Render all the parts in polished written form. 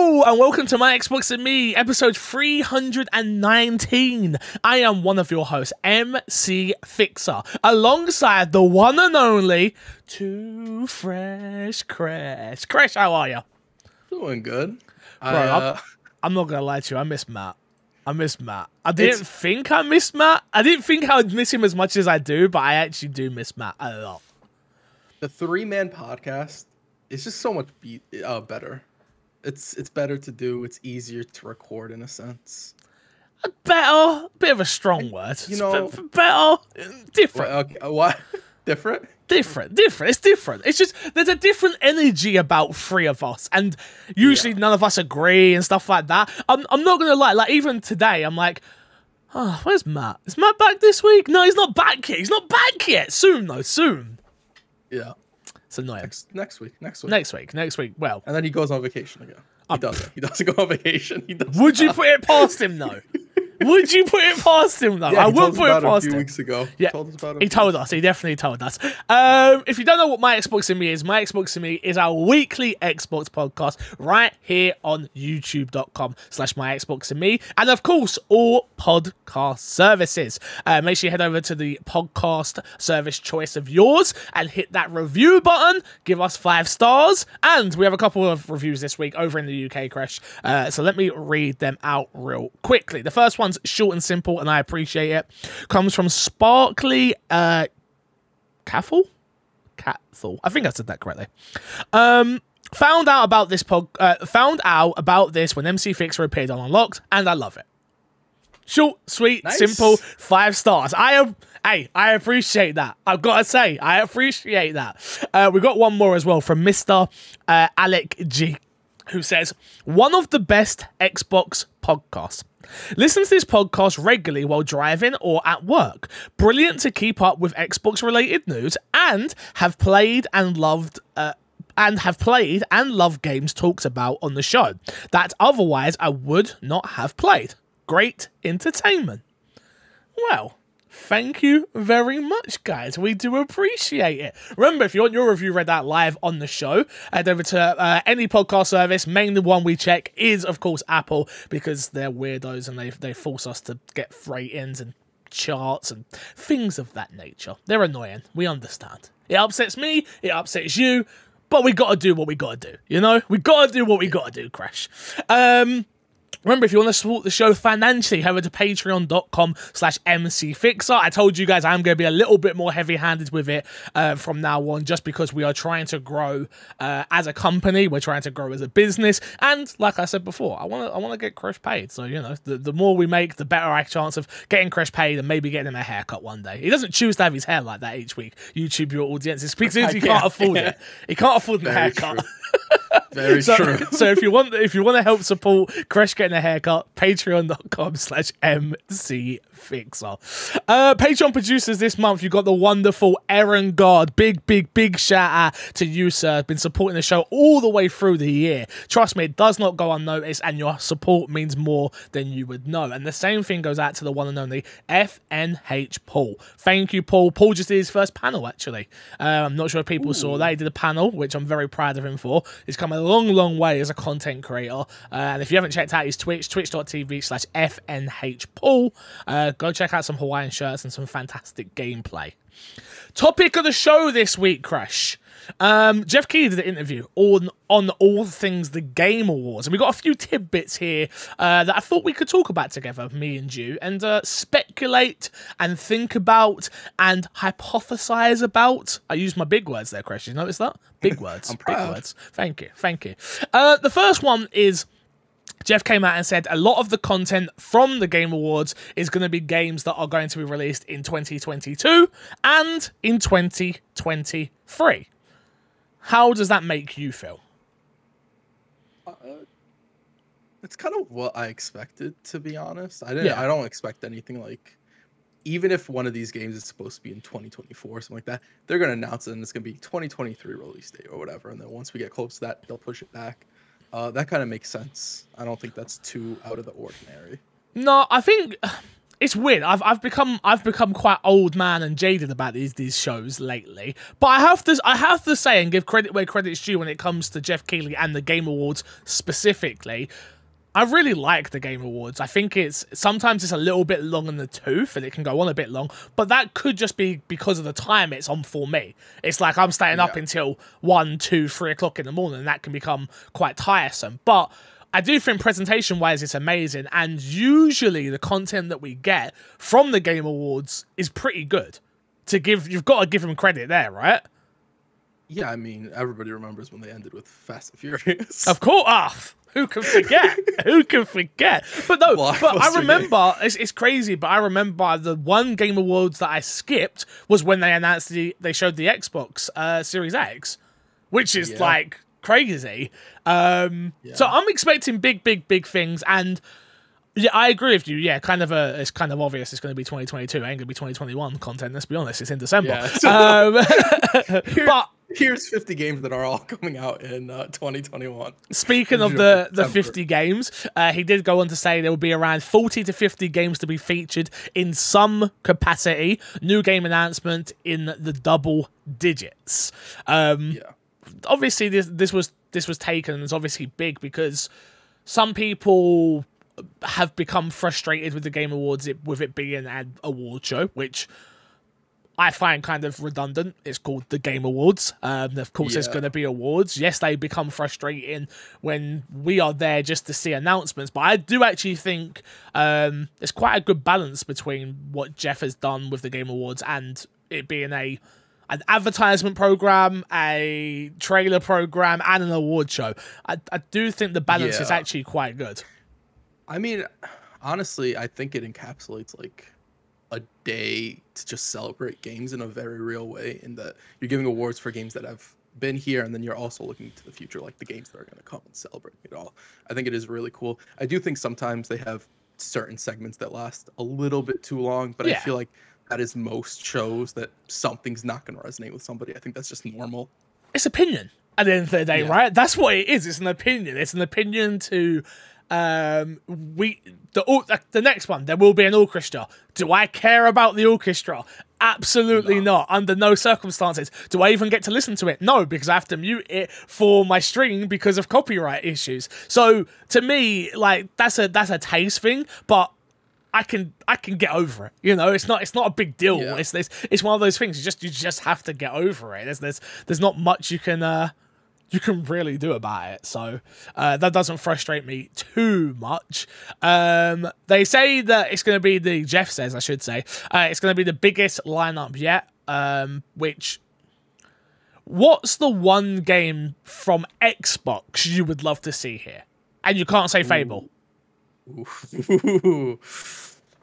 Hello and welcome to My Xbox and Me, episode 319. I am one of your hosts, MC Fixer, alongside the one and only Too Fresh Crash. Crash, how are you? Doing good. Bro, I'm not gonna lie to you, I miss Matt. I didn't think I missed Matt. I didn't think I would miss him as much as I do, but I actually do miss Matt a lot. The three-man podcast is just so much better. It's better to do. It's easier to record in a sense. Better, bit of a strong word. You know, better, different. Okay, what? Different? Different. It's different. It's just there's a different energy about three of us, and usually none of us agree and stuff like that. I'm not gonna lie. Like even today, I'm like, oh, where's Matt? Is Matt back this week? No, he's not back yet. He's not back yet. Soon though. Soon. Yeah. It's annoying. Next week. Next week. Well, and then he goes on vacation again. He doesn't go on vacation. Would you put it past him though? Would you put it past him though? Yeah, I would put it past him. A few weeks ago. Yeah, he told us. He definitely told us. If you don't know what My Xbox and Me is, My Xbox and Me is our weekly Xbox podcast right here on youtube.com/My Xbox and Me, and of course all podcast services. Make sure you head over to the podcast service choice of yours and hit that review button. Give us 5 stars, and we have a couple of reviews this week over in the UK, Crash. So let me read them out real quickly. The first one's short and simple, and I appreciate it. Comes from Sparkly Cathal. I think I said that correctly. Found out about this when MC Fixer appeared on Unlocked, and I love it. Short, sweet, simple, 5 stars. I appreciate that. I've got to say, I appreciate that. We got one more as well from Mr. Alec G, who says, one of the best Xbox podcasts. Listen to this podcast regularly while driving or at work. Brilliant to keep up with Xbox related news, and have played and loved games talked about on the show that otherwise I would not have played. Great entertainment. Well, thank you very much, guys. We do appreciate it. Remember, if you want your review read out live on the show, head over to any podcast service. Mainly one we check is, of course, Apple, because they're weirdos and they force us to get ratings and charts and things of that nature. They're annoying. We understand. It upsets me. It upsets you. But we got to do what we got to do. You know? We got to do what we got to do, Crash. Remember, if you want to support the show financially, head over to patreon.com/MCFixer. I told you guys I'm going to be a little bit more heavy-handed with it from now on, just because we are trying to grow as a company. We're trying to grow as a business. And like I said before, I want to get Crash paid. So, you know, the more we make, the better our chance of getting Crash paid and maybe getting him a haircut one day. He doesn't choose to have his hair like that each week. YouTube, your audience. It's because he can't afford it. He can't afford the haircut. Very true. So if you want to help support Crash getting a haircut, patreon.com/MCFixer. Patreon producers this month, you got the wonderful Aaron Guard. Big shout out to you, sir. Been supporting the show all the way through the year. Trust me, it does not go unnoticed, and your support means more than you would know. And the same thing goes out to the one and only FNH Paul. Thank you, Paul. Paul just did his first panel, actually. I'm not sure if people saw that. He did a panel, which I'm very proud of him for. He's come a long way as a content creator. And if you haven't checked out his Twitch, twitch.tv/FNHPaul, go check out some Hawaiian shirts and some fantastic gameplay. Topic of the show this week, Crash. Jeff Keighley did an interview on all things the Game Awards, and we got a few tidbits here that I thought we could talk about together, me and you, and speculate and think about and hypothesize about. I used my big words there, Chris. You notice that? Big words. I'm proud. Big words. Thank you. The first one is, Jeff came out and said a lot of the content from the Game Awards is going to be games that are going to be released in 2022 and in 2023. How does that make you feel? It's kind of what I expected, to be honest. I don't expect anything like, even if one of these games is supposed to be in 2024 or something like that, they're going to announce it and it's going to be 2023 release date or whatever. And then once we get close to that, they'll push it back. That kind of makes sense. I don't think that's too out of the ordinary. No, I think it's weird. I've become quite old man and jaded about these shows lately. But I have to say and give credit where credit's due when it comes to Jeff Keighley and the Game Awards specifically. I really like the Game Awards. I think sometimes it's a little bit long in the tooth and it can go on a bit long, but that could just be because of the time it's on for me. It's like I'm staying up until 1, 2, 3 o'clock in the morning, and that can become quite tiresome. But I do think presentation-wise it's amazing, and usually the content that we get from the Game Awards is pretty good. You've got to give them credit there, right? Yeah, I mean, everybody remembers when they ended with Fast and Furious. Of course. Who can forget? Who can forget? But no, but I remember, it's crazy, but I remember the one Game Awards that I skipped was when they announced they showed the Xbox Series X, which is like crazy. So I'm expecting big things, and yeah, I agree with you. Yeah, it's kind of obvious it's going to be 2022. It ain't going to be 2021 content. Let's be honest, it's in December. Yeah. But here's 50 games that are all coming out in 2021. Speaking of the 50 games, he did go on to say there will be around 40 to 50 games to be featured in some capacity. New game announcement in the double digits. Obviously, this was taken, and it's obviously big because some people have become frustrated with the Game Awards with it being an award show, which I find kind of redundant. It's called the Game Awards. Of course, there's going to be awards. Yes, they become frustrating when we are there just to see announcements, but I do actually think there's quite a good balance between what Jeff has done with the Game Awards and it being an advertisement program, a trailer program, and an award show. I do think the balance is actually quite good. I mean, honestly, I think it encapsulates like a day to just celebrate games in a very real way, in that you're giving awards for games that have been here, and then you're also looking to the future, like the games that are going to come and celebrate it all. I think it is really cool. I do think sometimes they have certain segments that last a little bit too long, but I feel like that is most shows that something's not going to resonate with somebody. I think that's just normal. It's opinion at the end of the day, right? That's what it is. It's an opinion. It's an opinion to the next one. There will be an orchestra. Do I care about the orchestra? Absolutely not. Under no circumstances. Do I even get to listen to it? No, because I have to mute it for my stream because of copyright issues. So to me, like that's a taste thing, but I can get over it. You know, it's not a big deal. Yeah. It's one of those things. You just have to get over it. There's not much you can really do about it. So that doesn't frustrate me too much. They say that it's going to be Jeff says, I should say, it's going to be the biggest lineup yet. What's the one game from Xbox you would love to see here? And you can't say Fable. Ooh.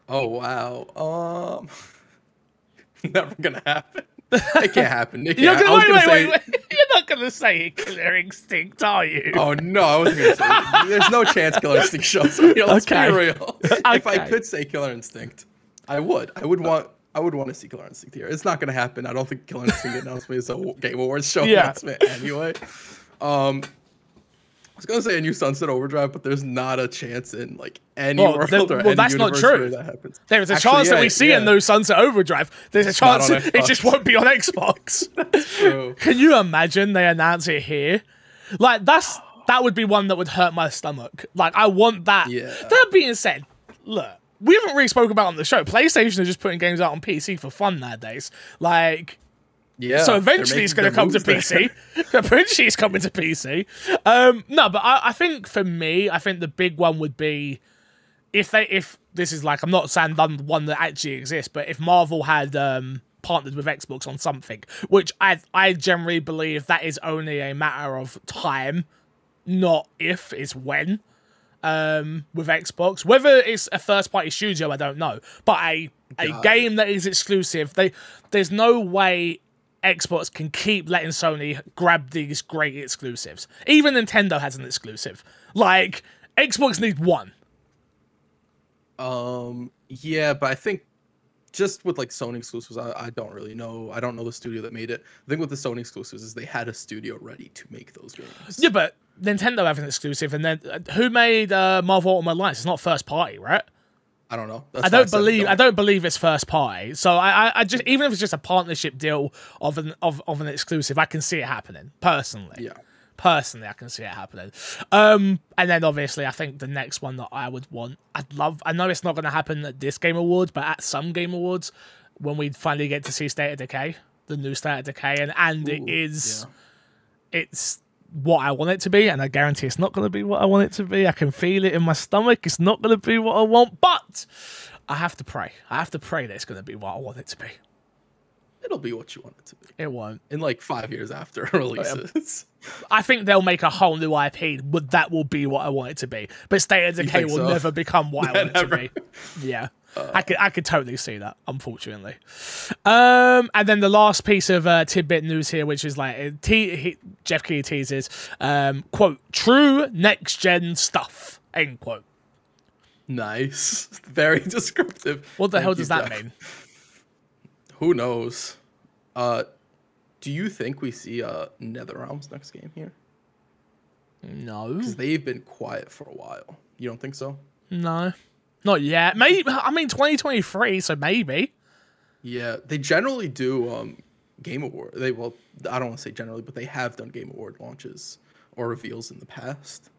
Oh wow. Never gonna happen. It can't happen. Wait. You're not gonna say Killer Instinct, are you? Oh no, I wasn't gonna say. There's no chance Killer Instinct shows up here. Let's be real. If I could say Killer Instinct, I would. I would want to see Killer Instinct here. It's not gonna happen. I don't think Killer Instinct announcement is a Game Awards show announcement anyway. I was gonna say a new Sunset Overdrive, but there's not a chance in like any world or any that's not universe true. where that happens. There's a chance that we see a new Sunset Overdrive. There's a chance it just won't be on Xbox. That's true. Can you imagine they announce it here? Like that would be one that would hurt my stomach. Like I want that. Yeah. That being said, look, we haven't really spoken about it on the show. PlayStation are just putting games out on PC for fun nowadays. Like. Yeah, so eventually it's going to come to PC. Eventually it's coming to PC. No, but I think for me, I think the big one would be if this is like, I'm not saying done one that actually exists, but if Marvel had partnered with Xbox on something, which I generally believe that is only a matter of time, not if, it's when. With Xbox, whether it's a first-party studio, I don't know, but a game that is exclusive, there's no way Xbox can keep letting Sony grab these great exclusives. Even Nintendo has an exclusive. Like, Xbox needs one. Yeah, but I think just with like Sony exclusives, I don't really know. I don't know the studio that made it. The thing with the Sony exclusives is they had a studio ready to make those games. Yeah, but Nintendo have an exclusive, and then who made Marvel Ultimate Alliance? It's not first party, right? I don't know. I don't believe it's first party. So I just, even if it's just a partnership deal of an exclusive, I can see it happening personally. Yeah. Personally, I can see it happening. And then obviously, I think the next one that I would want, I know it's not going to happen at this Game Awards, but at some Game Awards, when we finally get to see State of Decay, the new State of Decay, and it's what I want it to be, and I guarantee it's not going to be what I want it to be. I can feel it in my stomach. It's not going to be what I want, but I have to pray. I have to pray that it's going to be what I want it to be. It'll be what you want it to be. It won't. In like 5 years after it releases. I think they'll make a whole new IP, but that will be what I want it to be. But State of Decay will never become what I want it to be. Yeah. I could totally see that, unfortunately. And then the last piece of tidbit news here, which is like Jeff Keighley teases, quote, true next-gen stuff, end quote. Nice. Very descriptive. What the hell does that mean? Who knows? Do you think we see NetherRealm's next game here? No. Because they've been quiet for a while. You don't think so? No. Not yet. Maybe. I mean, 2023, so maybe. Yeah, they generally do Game Award. I don't want to say generally, but they have done Game Award launches or reveals in the past.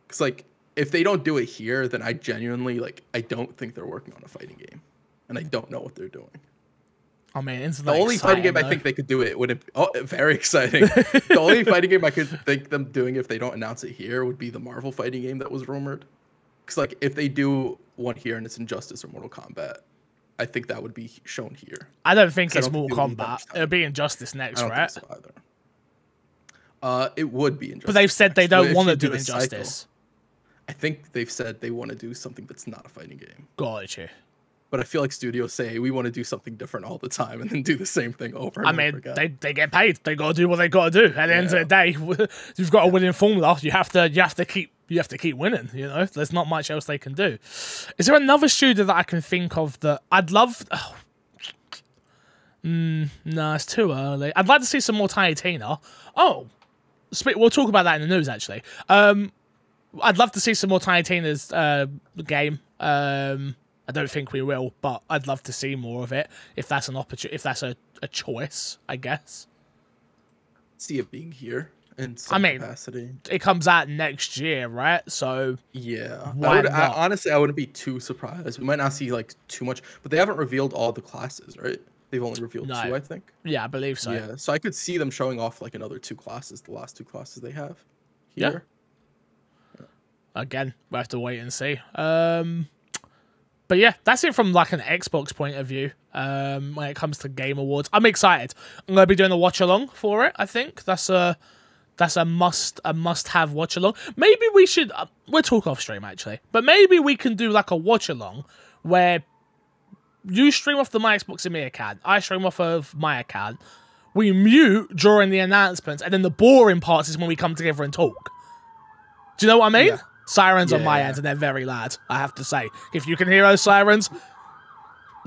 Because, like, if they don't do it here, then I genuinely, I don't think they're working on a fighting game. And I don't know what they're doing. I mean, it's the only fighting game I think they could do it would it. Oh, very exciting. The only fighting game I could think them doing if they don't announce it here would be the Marvel fighting game that was rumored. Because like if they do one here and it's Injustice or Mortal Kombat, I think that would be shown here. I don't think it's Mortal Kombat. It'll be Injustice next, right? I don't think so either. It would be Injustice. But they've said they don't want to do Injustice. I think they've said they want to do something that's not a fighting game. Gotcha. But I feel like studios say we want to do something different all the time and then do the same thing over and over again. They get paid. They got to do what they got to do. At the end of the day, you've got a winning formula. You have to keep winning. You know, there's not much else they can do. Is there another studio that I can think of that I'd love? Oh. No, it's too early. I'd like to see some more Tiny Tina. Oh, we'll talk about that in the news actually. I'd love to see some more Tiny Tina's game. I don't think we will, but I'd love to see more of it if that's an opportunity, if that's a choice, I guess. See it being here in some capacity. It comes out next year, right? So yeah, honestly, I wouldn't be too surprised. We might not see like too much, but they haven't revealed all the classes, right? They've only revealed 2, I think. Yeah, I believe so. Yeah, so I could see them showing off like another 2 classes, the last 2 classes they have here. Yeah. Again, we'll have to wait and see. But yeah, that's it from like an Xbox point of view. When it comes to Game Awards, I'm excited. I'm gonna be doing a watch along for it. I think that's a must have watch along. Maybe we should. We'll talk off stream actually, but maybe we can do like a watch along where you stream off the My Xbox and Me account, I stream off of my account. We mute during the announcements, and then the boring parts is when we come together and talk. Do you know what I mean? Yeah. Sirens on my end, and they're very loud, I have to say. If you can hear those sirens,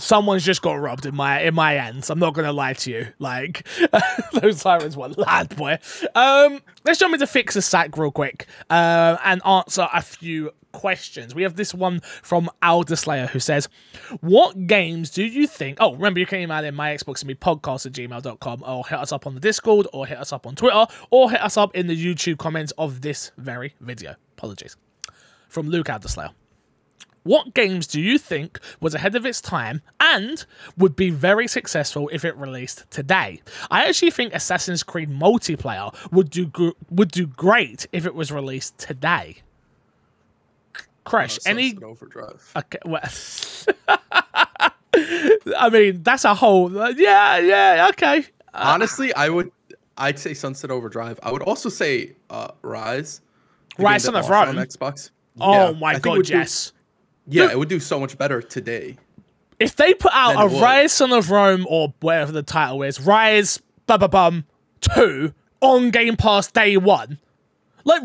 someone's just got robbed in my ends. I'm not going to lie to you. Like, those sirens were loud, boy. Let's jump into Fix a Sack real quick and answer a few questions. We have this one from Alderslayer who says, what games do you think... Oh, remember, you can email in myxboxandmepodcast@gmail.com or hit us up on the Discord or hit us up on Twitter or hit us up in the YouTube comments of this very video. Apologies. From Luke Alderslayer. What games do you think was ahead of its time and would be very successful if it released today? I actually think Assassin's Creed multiplayer would do great if it was released today. Crash, any Overdrive. Okay, well, I mean that's a whole okay. Honestly, I'd say Sunset Overdrive. I would also say Rise. Rise Son of Rome on Xbox. Oh my god, yes. Yeah, it would do so much better today. If they put out a Rise Son of Rome or whatever the title is, Rise 2 on Game Pass day 1. Like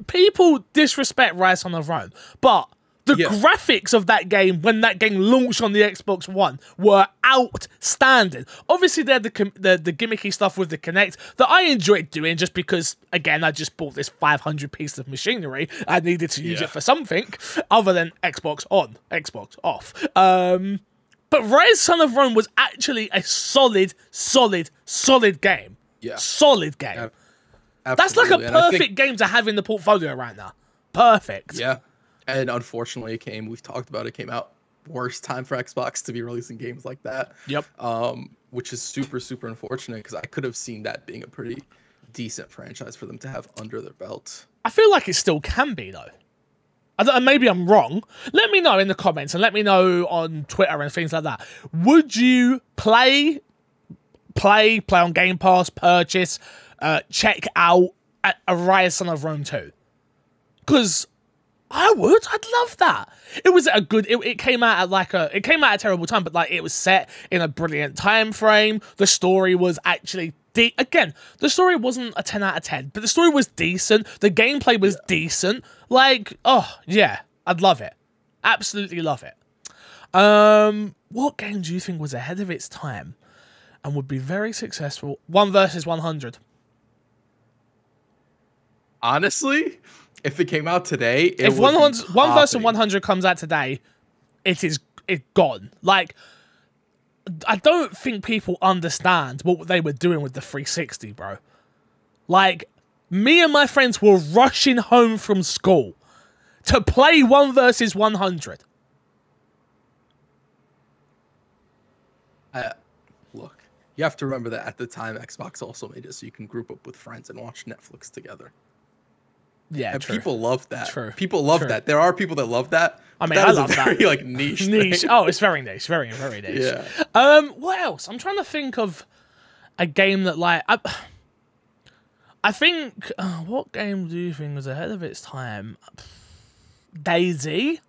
people disrespect Rise Son of Rome, but The graphics of that game, when that game launched on the Xbox One, were outstanding. Obviously, they had the gimmicky stuff with the Kinect that I enjoyed doing just because, again, I just bought this 500 piece of machinery. I needed to use it for something other than Xbox on, Xbox off. But Rise Son of Rome was actually a solid game. Yeah. Solid game. That's like a perfect game to have in the portfolio right now. Perfect. Yeah. And unfortunately, we've talked about it, came out worst time for Xbox to be releasing games like that. Yep. Which is super, super unfortunate because I could have seen that being a pretty decent franchise for them to have under their belt. I feel like it still can be, though. Maybe I'm wrong. Let me know in the comments and let me know on Twitter and things like that. Would you play on Game Pass, purchase, check out a Rise Son of Rome 2? Because I would. I'd love that. It was a good. It came out at a terrible time, but like it was set in a brilliant time frame. The story was actually again. The story wasn't a 10 out of 10, but the story was decent. The gameplay was decent. Like, oh yeah, I'd love it. Absolutely love it. What game do you think was ahead of its time and would be very successful? 1 versus 100. Honestly, if it came out today, if 1 versus 100 comes out today, it's gone. Like, I don't think people understand what they were doing with the 360, bro. Like, me and my friends were rushing home from school to play 1 versus 100. Look, you have to remember that at the time, Xbox also made it so you can group up with friends and watch Netflix together. Yeah, and true. People love that. True. People love that. There are people that love that. I mean, I love very, that. Like niche. Thing. Oh, it's very niche. Very, very niche. Yeah. What else? I'm trying to think of a game that like I think. What game do you think was ahead of its time? DayZ.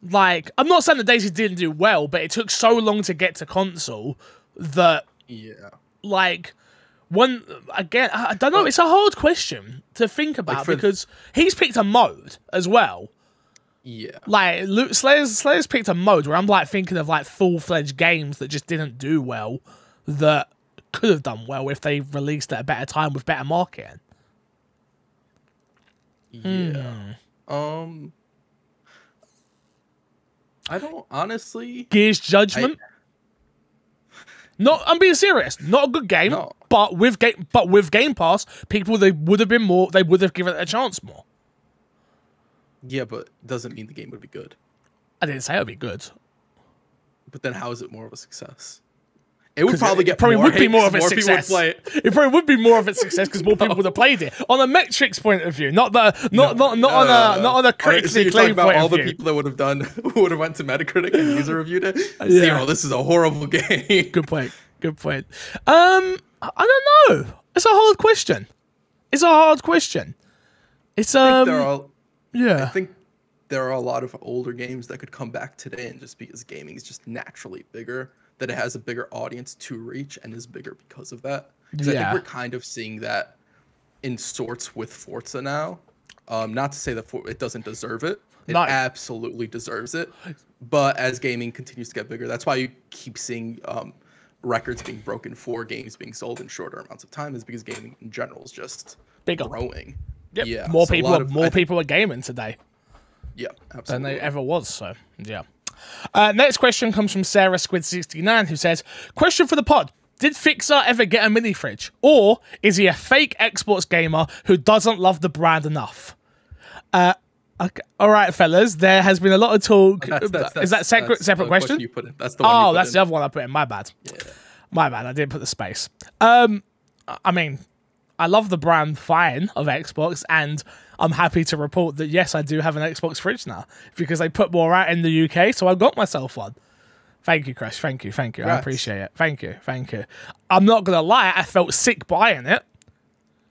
Like, I'm not saying that DayZ didn't do well, but it took so long to get to console that like. Again, I don't know. It's a hard question to think about because he's picked a mode as well. Yeah. Like, Slayer's picked a mode where I'm like thinking of like full-fledged games that just didn't do well that could have done well if they released at a better time with better marketing. Yeah. I don't honestly. Gears Judgment. I'm being serious. Not a good game, but with Game Pass, people they would have given it a chance more. Yeah, but doesn't mean the game would be good. I didn't say it would be good. But then how is it more of a success? It would probably be more of a success. It probably would be more of a success because more people would have played it. On a metrics point of view, not on a critically acclaimed point of view. All the people that would have went to Metacritic and user reviewed it. Yeah. This is a horrible game. Good point. I don't know. It's a hard question. I think there are a lot of older games that could come back today, and just because gaming is just naturally bigger, that it has a bigger audience to reach and is bigger because of that. Because I think we're kind of seeing that in sorts with Forza now. Not to say that it doesn't deserve it. It absolutely deserves it. But as gaming continues to get bigger, that's why you keep seeing records being broken for games being sold in shorter amounts of time, is because gaming in general is just growing. Yep. Yeah. More people are gaming today. Yeah, absolutely. Than they ever was. So, yeah. Next question comes from Sarah Squid69, who says, question for the pod. Did Fixer ever get a mini fridge? Or is he a fake Xbox gamer who doesn't love the brand enough? Okay. All right, fellas. There has been a lot of talk. Is that separate question? You put in. That's the one. That's the other one I put in. My bad. Yeah. My bad. I didn't put the space. I mean, I love the brand fine of Xbox, and I'm happy to report that, yes, I do have an Xbox fridge now because they put more out in the UK, so I got myself one. Thank you, Chris. Thank you. Right. I appreciate it. Thank you. I'm not going to lie, I felt sick buying it.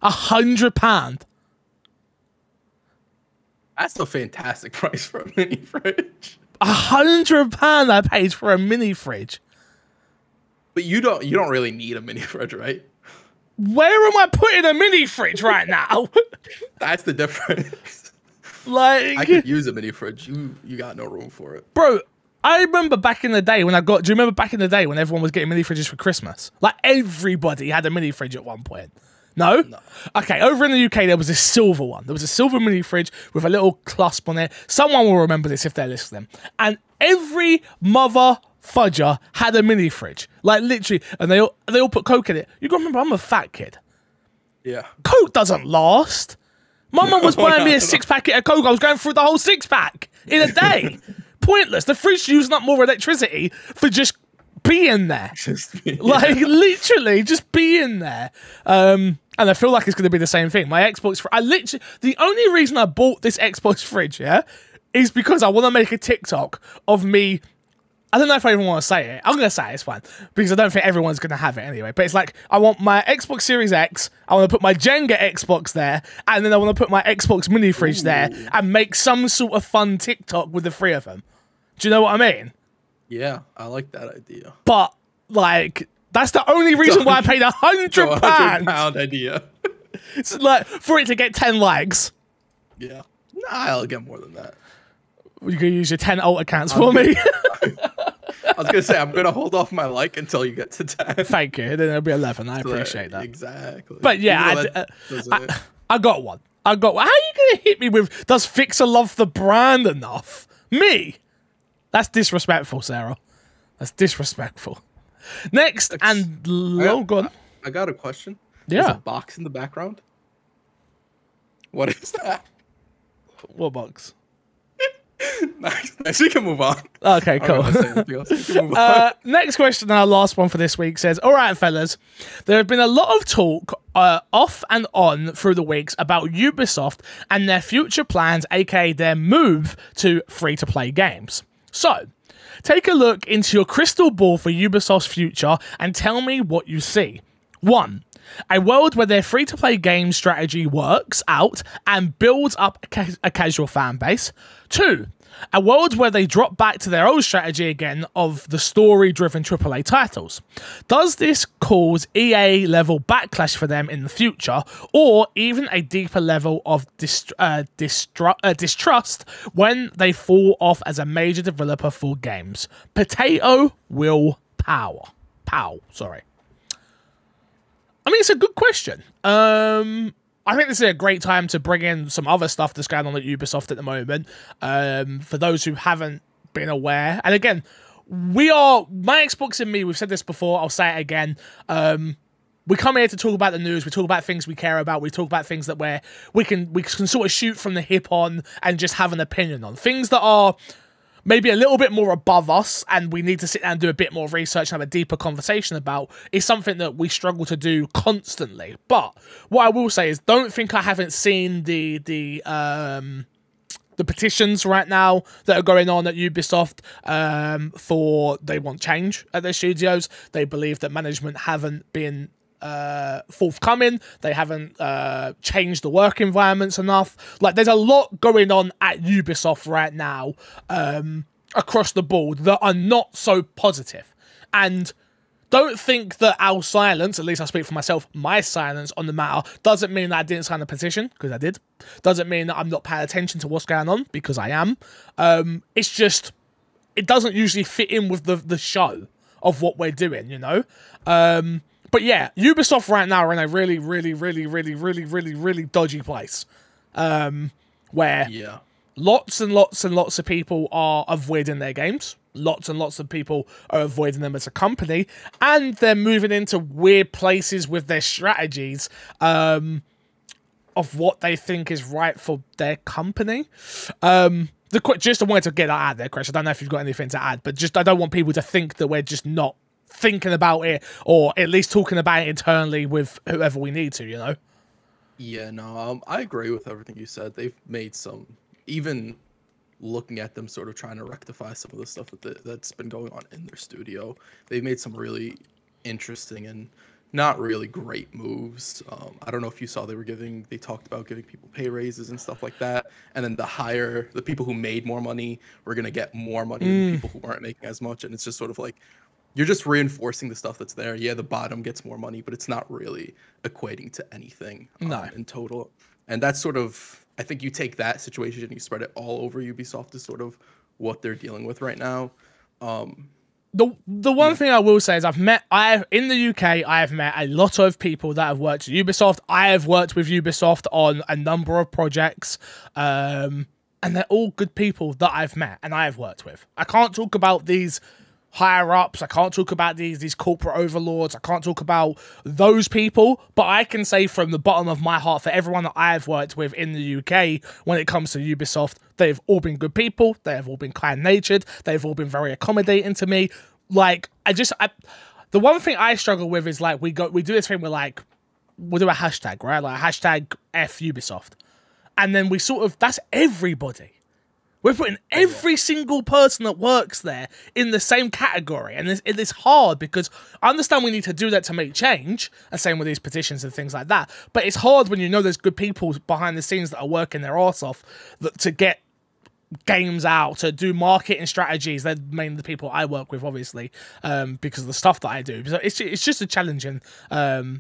£100. That's a fantastic price for a mini fridge. £100 I paid for a mini fridge. But you don't really need a mini fridge, right? Where am I putting a mini fridge right now? That's the difference. Like, I could use a mini fridge. You got no room for it, bro. I remember back in the day when do you remember back in the day when everyone was getting mini fridges for Christmas? Like, everybody had a mini fridge at one point. No? Okay, over in the UK, there was a silver one. There was a silver mini fridge with a little clasp on it. Someone will remember this if they're listening. And every mother fudger had a mini fridge. Like, literally. And they all put Coke in it. You gotta remember, I'm a fat kid. Yeah. Coke doesn't last. My mum was buying me a 6-packet of Coke. I was going through the whole 6-pack in a day. Pointless. The fridge using up more electricity for just being there. Like, literally, just being there. And I feel like it's going to be the same thing. My Xbox... the only reason I bought this Xbox fridge, is because I want to make a TikTok of me... I don't know if I even want to say it. I'm going to say it, it's fine. Because I don't think everyone's going to have it anyway. But it's like, I want my Xbox Series X, I want to put my Jenga Xbox there, and then I want to put my Xbox mini fridge there, and make some sort of fun TikTok with the three of them. Do you know what I mean? Yeah, I like that idea. But, like, that's the only reason why I paid £100. £100 idea. It's like, for it to get 10 likes. Yeah. Nah, I'll get more than that. You can use your 10 alt accounts for me. I was going to say, I'm going to hold off my like until you get to 10. Thank you. Then it'll be 11. I appreciate that. Exactly. But yeah, I got one. How are you going to hit me with, does Fixer love the brand enough? Me? That's disrespectful, Sarah. That's disrespectful. Next, go on. I got a question. Yeah. There's a box in the background. What is that? What box? Nice. We can move on. Okay, cool. Next question, our last one for this week says, all right, fellas, there have been a lot of talk off and on through the weeks about Ubisoft and their future plans, aka their move to free-to-play games. So, take a look into your crystal ball for Ubisoft's future and tell me what you see. 1. A world where their free-to-play game strategy works out and builds up a casual fan base. 2. A world where they drop back to their old strategy again of the story-driven AAA titles. Does this cause EA-level backlash for them in the future, or even a deeper level of distrust when they fall off as a major developer for games? Potato Will Pow. Sorry. I mean, it's a good question. I think this is a great time to bring in some other stuff that's going on at Ubisoft at the moment. For those who haven't been aware. And again, my Xbox and me, we've said this before, I'll say it again. We come here to talk about the news, we talk about things we care about, we talk about things that we can sort of shoot from the hip on and just have an opinion on. Things that are maybe a little bit more above us and we need to sit down and do a bit more research and have a deeper conversation about is something that we struggle to do constantly. But what I will say is, don't think I haven't seen the petitions right now that are going on at Ubisoft for they want change at their studios. They believe that management haven't been forthcoming. They haven't changed the work environments enough. Like, there's a lot going on at Ubisoft right now across the board that are not so positive. And don't think that our silence, at least I speak for myself, my silence on the matter doesn't mean that I didn't sign a petition, because I did. Doesn't mean that I'm not paying attention to what's going on, because I am. It's just, it doesn't usually fit in with the show of what we're doing, you know? But yeah, Ubisoft right now are in a really, really, really, really, really, really, really dodgy place. Where lots and lots and lots of people are avoiding their games. Lots and lots of people are avoiding them as a company. And they're moving into weird places with their strategies of what they think is right for their company. Just I wanted to get that out there, Chris. I don't know if you've got anything to add, but just I don't want people to think that we're just not thinking about it, or at least talking about it internally with whoever we need to, you know? Yeah, no, I agree with everything you said. They've made some, even looking at them sort of trying to rectify some of the stuff that's been going on in their studio, they've made some really interesting and not really great moves. I don't know if you saw they talked about giving people pay raises and stuff like that, and then the people who made more money were going to get more money than the people who weren't making as much, and it's just sort of like, you're just reinforcing the stuff that's there. Yeah, the bottom gets more money, but it's not really equating to anything in total. And that's sort of I think you take that situation and you spread it all over Ubisoft is sort of what they're dealing with right now. The one thing I will say is in the UK, I have met a lot of people that have worked at Ubisoft. I have worked with Ubisoft on a number of projects, and they're all good people that I've met and I have worked with. I can't talk about these higher ups. I can't talk about these corporate overlords. I can't talk about those people, but I can say from the bottom of my heart for everyone that I've worked with in the UK when it comes to Ubisoft, they've all been good people. They have all been kind-natured. They've all been very accommodating to me. Like, the one thing I struggle with is like we do this thing where like we'll do a hashtag, right? Like hashtag F Ubisoft. And then we sort of, that's everybody. We're putting every single person that works there in the same category. And it's hard because I understand we need to do that to make change. And same with these petitions and things like that. But it's hard when you know there's good people behind the scenes that are working their arse off to get games out, to do marketing strategies. They're mainly the people I work with, obviously, because of the stuff that I do. So it's just a challenging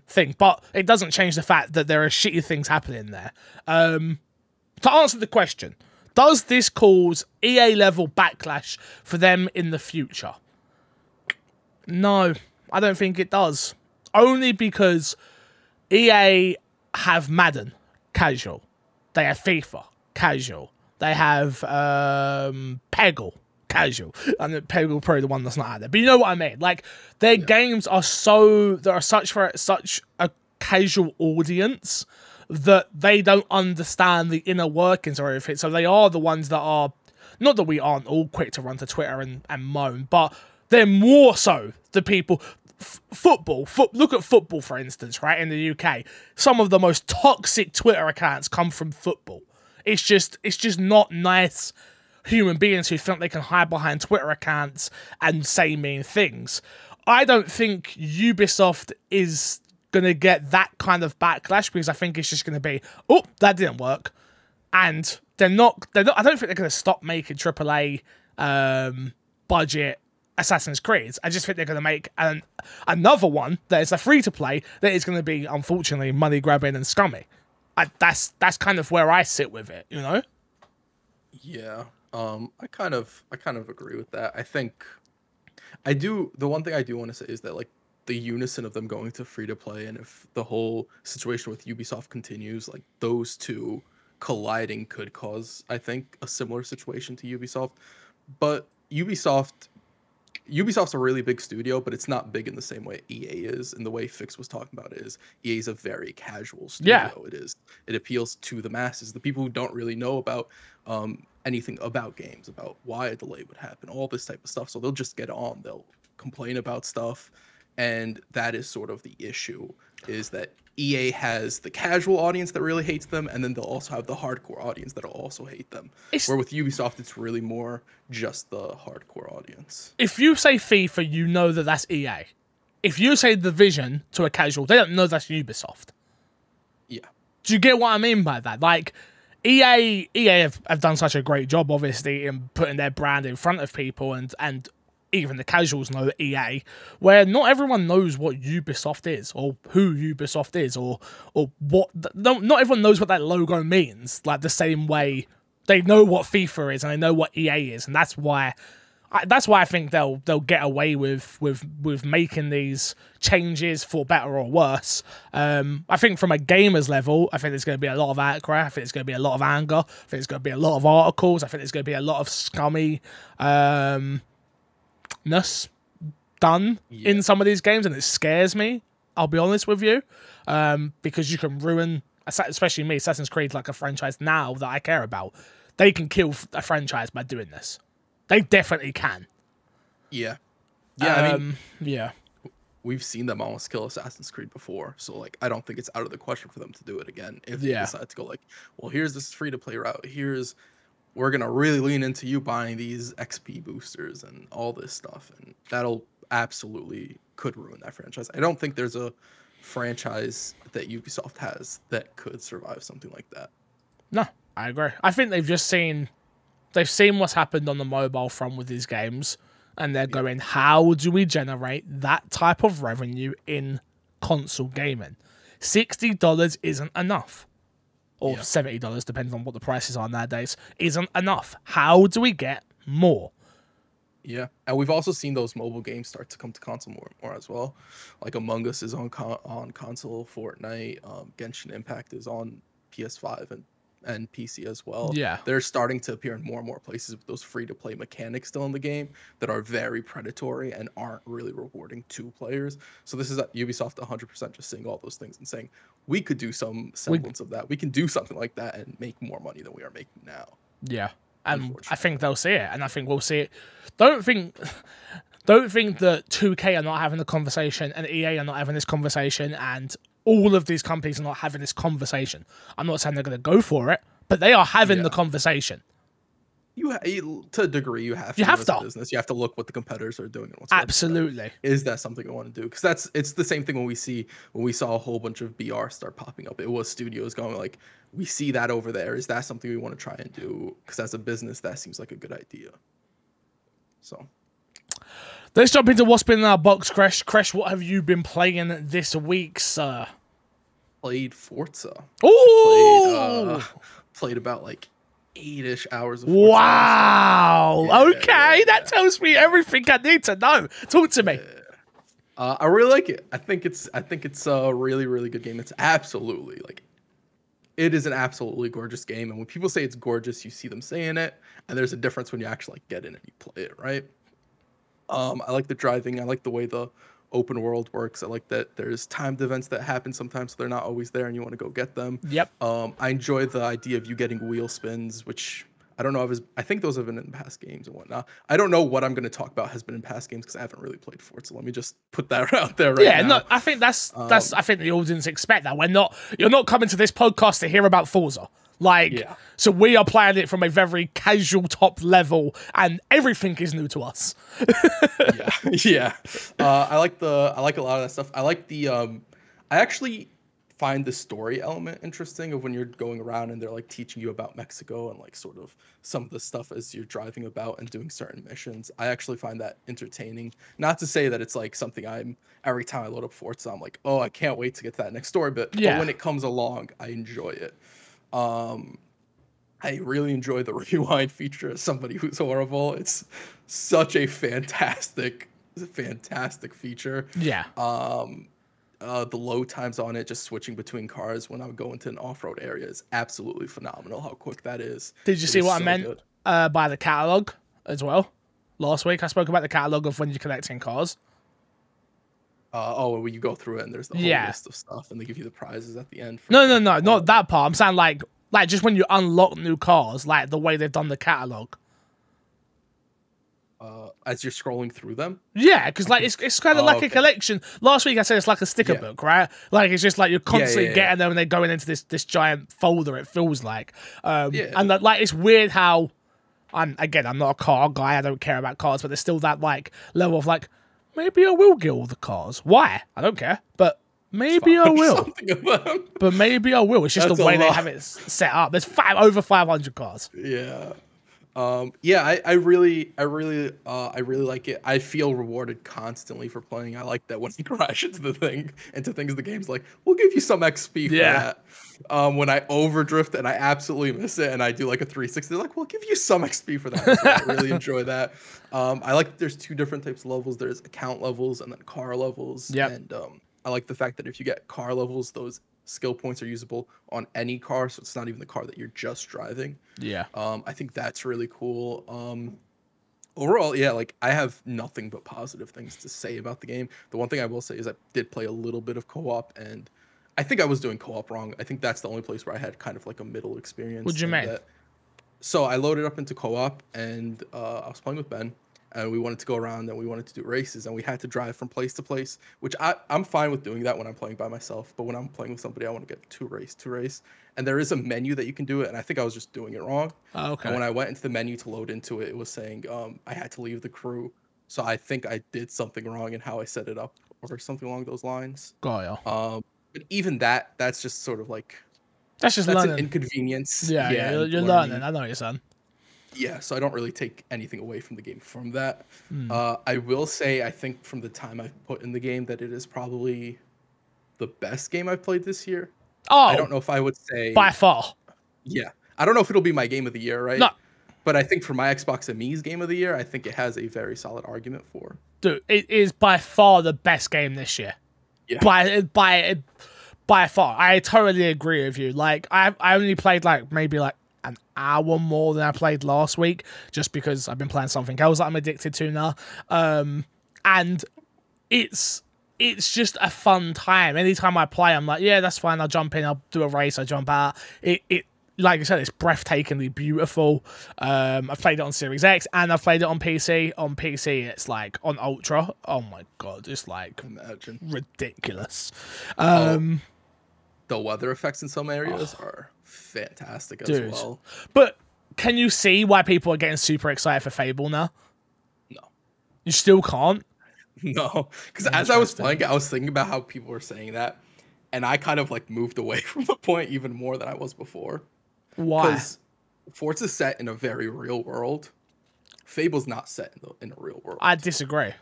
thing. But it doesn't change the fact that there are shitty things happening there. To answer the question, does this cause EA level backlash for them in the future? No, I don't think it does. Only because EA have Madden, casual. They have FIFA, casual. They have Peggle, casual. And Peggle probably the one that's not out there. But you know what I mean? Like, their games are such a casual audience that they don't understand the inner workings or everything. So they are the ones that are, not that we aren't all quick to run to Twitter and moan, but they're more so the people. Look at football, for instance, right? In the UK, some of the most toxic Twitter accounts come from football. It's just not nice human beings who think they can hide behind Twitter accounts and say mean things. I don't think Ubisoft is going to get that kind of backlash because I think it's just going to be, oh, that didn't work. And they're not I don't think they're going to stop making AAA budget Assassin's Creed. I just think they're going to make another one that is a free-to-play that is going to be, unfortunately, money-grabbing and scummy. That's kind of where I sit with it, you know? Yeah. I kind of agree with that. I think the one thing I do want to say is that like the unison of them going to free to play, and if the whole situation with Ubisoft continues, like those two colliding could cause, I think, a similar situation to Ubisoft. But Ubisoft's a really big studio, but it's not big in the same way EA is. And the way Fix was talking about it is EA is a very casual studio. Yeah. It appeals to the masses, the people who don't really know about anything about games, about why a delay would happen, all this type of stuff. So they'll just get on, they'll complain about stuff. And that is sort of the issue, is that EA has the casual audience that really hates them, and then they'll also have the hardcore audience that'll also hate them. Where with Ubisoft, it's really more just the hardcore audience. If you say FIFA, you know that that's EA. If you say Division to a casual, they don't know that's Ubisoft. Yeah. Do you get what I mean by that? Like, EA have done such a great job, obviously, in putting their brand in front of people, and even the casuals know EA, where not everyone knows what Ubisoft is, or who Ubisoft is, or what. Not everyone knows what that logo means, like the same way they know what FIFA is and they know what EA is, and that's why I think they'll get away with making these changes for better or worse. I think from a gamer's level, I think there's going to be a lot of outcry. I think there's going to be a lot of anger. I think there's going to be a lot of articles. I think there's going to be a lot of scummy done in some of these games, and it scares me, I'll be honest with you, because you can ruin, especially me, Assassin's Creed, like a franchise now that I care about. They can kill a franchise by doing this. They definitely can. Yeah. I mean, yeah, we've seen them almost kill Assassin's Creed before, so like I don't think it's out of the question for them to do it again if they decide to go like, well, here's this free-to-play route, we're going to really lean into you buying these XP boosters and all this stuff. And that'll absolutely could ruin that franchise. I don't think there's a franchise that Ubisoft has that could survive something like that. No, I agree. I think they've seen what's happened on the mobile front with these games, and they're going, how do we generate that type of revenue in console gaming? $60 isn't enough. or $70, depending on what the prices are nowadays, isn't enough. How do we get more? Yeah, and we've also seen those mobile games start to come to console more and more as well. Like Among Us is on console, Fortnite, Genshin Impact is on PS5 and PC as well. Yeah. They're starting to appear in more and more places with those free-to-play mechanics still in the game that are very predatory and aren't really rewarding to players. So this is Ubisoft 100% just seeing all those things and saying, we could do some semblance of that. We can do something like that and make more money than we are making now. Yeah. And I think they'll see it, and I think we'll see it. Don't think that 2K are not having the conversation, and EA are not having this conversation, and all of these companies are not having this conversation. I'm not saying they're going to go for it, but they are having the conversation. To a degree, you have to. Business. You have to look what the competitors are doing and what's absolutely. Is that something you want to do? Because it's the same thing when we saw a whole bunch of BR start popping up. It was studios going like, we see that over there. Is that something we want to try and do? Because as a business, that seems like a good idea. So let's jump into what's been in our box, Crash. Crash, what have you been playing this week, sir? Played Forza. Ooh! Played about like 8-ish hours of Forza. Wow. Okay, that tells me everything I need to know. Talk to me. I really like it. I think it's a really, really good game. It's absolutely it is an absolutely gorgeous game. And when people say it's gorgeous, you see them saying it, and there's a difference when you actually get in and you play it, right? I like the driving. I like the way the open world works. I like that there's timed events that happen sometimes, so they're not always there and you want to go get them. Yep. I enjoy the idea of you getting wheel spins, which I don't know if I think those have been in past games and whatnot. I don't know what I'm going to talk about has been in past games because I haven't really played Forza. Let me just put that out there right now. Yeah, no, I think that's I think the audience expect that. You're not coming to this podcast to hear about Forza. So we are playing it from a very casual top level, and everything is new to us. Yeah. I like a lot of that stuff. I like the I actually find the story element interesting of when you're going around and they're like teaching you about Mexico and like sort of some of the stuff as you're driving about and doing certain missions. I actually find that entertaining. Not to say that it's like something every time I load up Forza, I'm like, oh, I can't wait to get to that next story. But when it comes along, I enjoy it. I really enjoy the rewind feature as somebody who's horrible. It's such a fantastic feature. Yeah. The load times on it, just switching between cars when I would go into an off-road area, is absolutely phenomenal how quick that is. Did you see what I meant by the catalog as well? Last week I spoke about the catalog of when you're collecting cars. When you go through it and there's the whole list of stuff and they give you the prizes at the end. No, not that part. I'm saying like just when you unlock new cars, like the way they've done the catalog. As you're scrolling through them? Yeah, because like it's kind of like a collection. Last week I said it's like a sticker book, right? Like it's just like you're constantly getting them and they're going into this giant folder, it feels like. And like it's weird how I'm not a car guy, I don't care about cars, but there's still that like level of like, maybe I will get all the cars. Why? I don't care. But maybe I will. But maybe I will. It's just the way they have it set up. There's over 500 cars. Yeah. I really like it. I feel rewarded constantly for playing. I like that when you crash into things, the game's like, we'll give you some XP for that. When I overdrift and I absolutely miss it and I do like a 360, they're like, we'll give you some XP for that. So I really enjoy that. I like that there's two different types of levels. There's account levels and then car levels. Yep. And I like the fact that if you get car levels, those skill points are usable on any car, so it's not even the car that you're just driving. Yeah. I think that's really cool. Overall, like I have nothing but positive things to say about the game. The one thing I will say is I did play a little bit of co-op, and I think I was doing co-op wrong. I think that's the only place where I had kind of like a middle experience. What'd you mean? So I loaded up into co-op, and I was playing with Ben, and we wanted to go around and we wanted to do races, and we had to drive from place to place, which I'm fine with doing that when I'm playing by myself. But when I'm playing with somebody, I want to get to race. And there is a menu that you can do it, and I think I was just doing it wrong. Oh, okay. And when I went into the menu to load into it, it was saying I had to leave the crew. So I think I did something wrong in how I set it up or something along those lines. Got ya. But even that's just sort of like... That's an inconvenience. Yeah, you're learning. I know what you're saying. Yeah, so I don't really take anything away from the game from that. I will say, I think from the time I've put in the game that it is probably the best game I've played this year. Oh, I don't know if I would say by far. Yeah, I don't know if it'll be my game of the year, right? No, but I think for my Xbox and me's game of the year, I think it has a very solid argument for. dude, it is by far the best game this year. Yeah. By far, I totally agree with you. Like, I only played like maybe like an hour more than I played last week, just because I've been playing something else that I'm addicted to now. And it's just a fun time. Anytime I play, I'm like, yeah, that's fine. I'll jump in, I'll do a race, I'll jump out. It like I said, it's breathtakingly beautiful. I've played it on Series X and I've played it on PC. On PC, it's like on Ultra. Oh my god, it's like ridiculous. The weather effects in some areas are fantastic as well. But can you see why people are getting super excited for Fable now? No. You still can't? No. Because as I was playing it, I was thinking about how people were saying that. And I kind of like moved away from the point even more than I was before. Why? Because Forza's set in a very real world. Fable's not set in a real world. I disagree.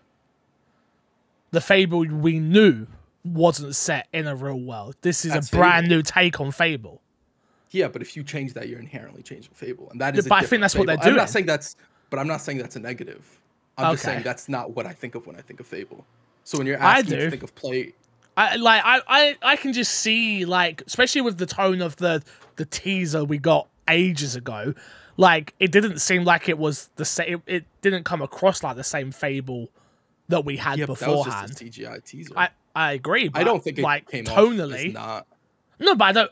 The Fable we knew wasn't set in a real world. This is a brand new take on Fable. Yeah, but if you change that, you're inherently changing Fable, and that is. But I think that's what they're doing. I'm not saying that's, but I'm not saying that's a negative. I'm just saying that's not what I think of when I think of Fable. So when you're asking me to think of play, I can just see, like, especially with the tone of the teaser we got ages ago, like, it didn't seem like it was the same. It didn't come across like the same Fable that we had beforehand. That was just a CGI teaser. I agree. But I don't think it like came tonally. Off not. No, but I don't.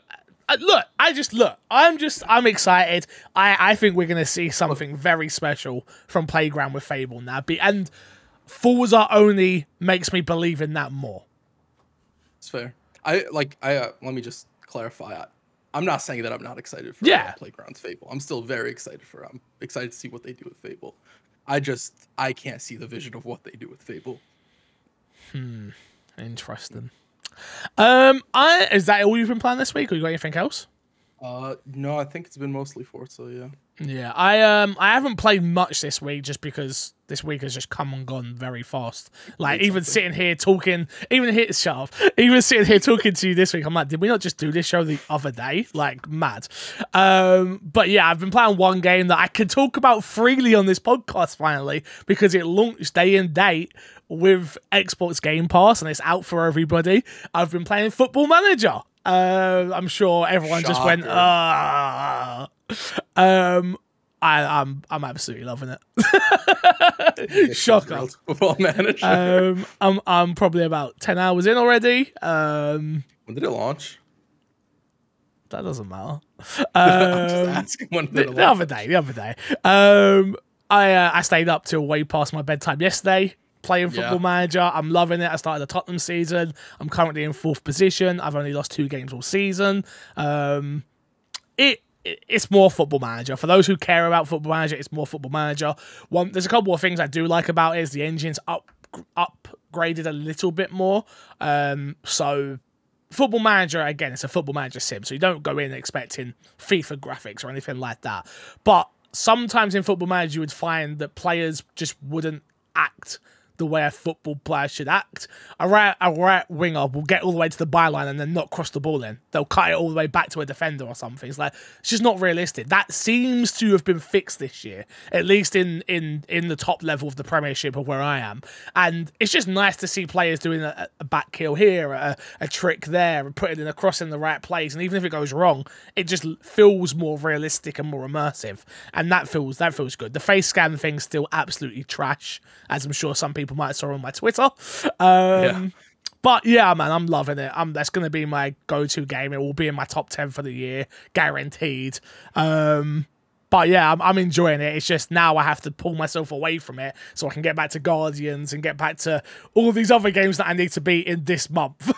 I'm excited. I think we're gonna see something very special from Playground with Fable now. And Forza only makes me believe in that more. It's fair. Let me just clarify. I'm not saying that I'm not excited for Playground's Fable. I'm still very excited for it. I'm excited to see what they do with Fable. I can't see the vision of what they do with Fable. Interesting. Is that all you've been playing this week, or you got anything else? No, I think it's been mostly Forza, yeah. Yeah, I haven't played much this week just because this week has just come and gone very fast. Like, even sitting here talking, even sitting here talking to you this week, I'm like, did we not just do this show the other day? Like, mad. But yeah, I've been playing one game that I can talk about freely on this podcast finally, because it launched day and date with Xbox Game Pass and it's out for everybody. I've been playing Football Manager. I'm sure everyone just went, I'm absolutely loving it. Shocker. Football Manager. I'm probably about 10 hours in already. When did it launch? That doesn't matter. I'm just asking when did it launch. The other day. I stayed up till way past my bedtime yesterday playing Football Manager. I'm loving it. I started the Tottenham season. I'm currently in 4th position. I've only lost 2 games all season. It's more Football Manager. For those who care about Football Manager, it's more Football Manager. There's a couple of things I do like about it. Is the engine's upgraded a little bit more. So Football Manager, again, it's a Football Manager sim, so you don't go in expecting FIFA graphics or anything like that. But sometimes in Football Manager, you would find that players just wouldn't act the way a football player should act. A right winger will get all the way to the byline and then not cross the ball in. They'll cut it all the way back to a defender or something. It's like, it's just not realistic. That seems to have been fixed this year, at least in the top level of the Premiership of where I am. And it's just nice to see players doing a back heel here, a trick there, and putting in a cross in the right place. And even if it goes wrong, it just feels more realistic and more immersive. And that feels good. The face scan thing's still absolutely trash, as I'm sure some people might have saw on my Twitter. But yeah, man, I'm loving it. That's going to be my go-to game. It will be in my top 10 for the year, guaranteed. But yeah, I'm enjoying it. It's just now I have to pull myself away from it so I can get back to Guardians and get back to all these other games that I need to be in this month.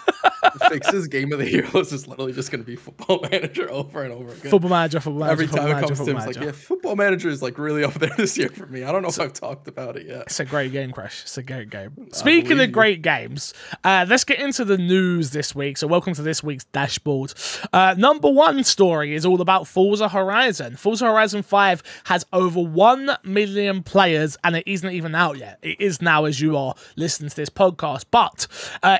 Fix's game of the year list is literally just going to be Football Manager over and over again. Football Manager. Every time it comes to him, it's like, yeah, Football Manager is like really up there this year for me. I don't know if I've talked about it yet. It's a great game, Crash. It's a great game. Speaking of great games, let's get into the news this week. So welcome to this week's dashboard. Number 1 story is all about Forza Horizon. Forza Horizon 5 has over 1 million players, and it isn't even out yet. It is now as you are listening to this podcast. But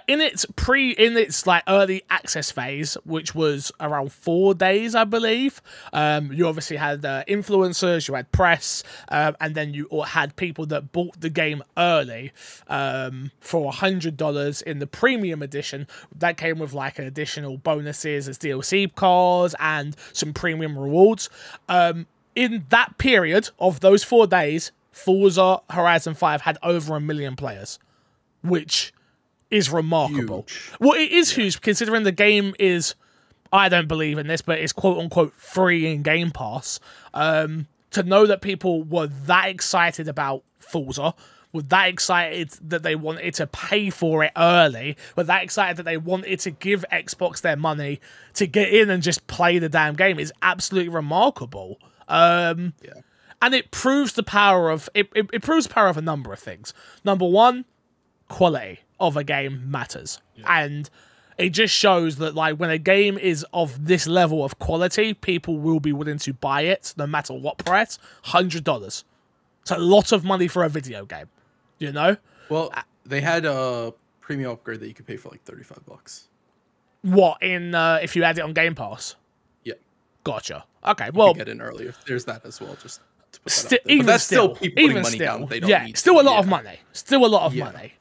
in its like early access phase, which was around 4 days, I believe, you obviously had influencers, you had press, and then you had people that bought the game early for $100 in the premium edition. That came with like additional bonuses as DLC cards and some premium rewards. In that period of those 4 days, Forza Horizon 5 had over 1 million players, which is remarkable. Huge. Well, it is huge considering the game is, I don't believe in this, but it's quote-unquote free in Game Pass. To know that people were that excited about Forza, were that excited that they wanted to pay for it early, were that excited that they wanted to give Xbox their money to get in and just play the damn game is absolutely remarkable. And it proves the power of it proves the power of a number of things. Number one, quality of a game matters. And it just shows that like when a game is of this level of quality, people will be willing to buy it no matter what price. $100. It's a lot of money for a video game. You know? Well, they had a premium upgrade that you could pay for like $35. What, in if you add it on Game Pass? Yeah. Gotcha. Okay, well, you get in earlier. There's that as well, just to put that out there. Even but that's still, people putting money down that they don't need still to. a lot of money. Still a lot of money.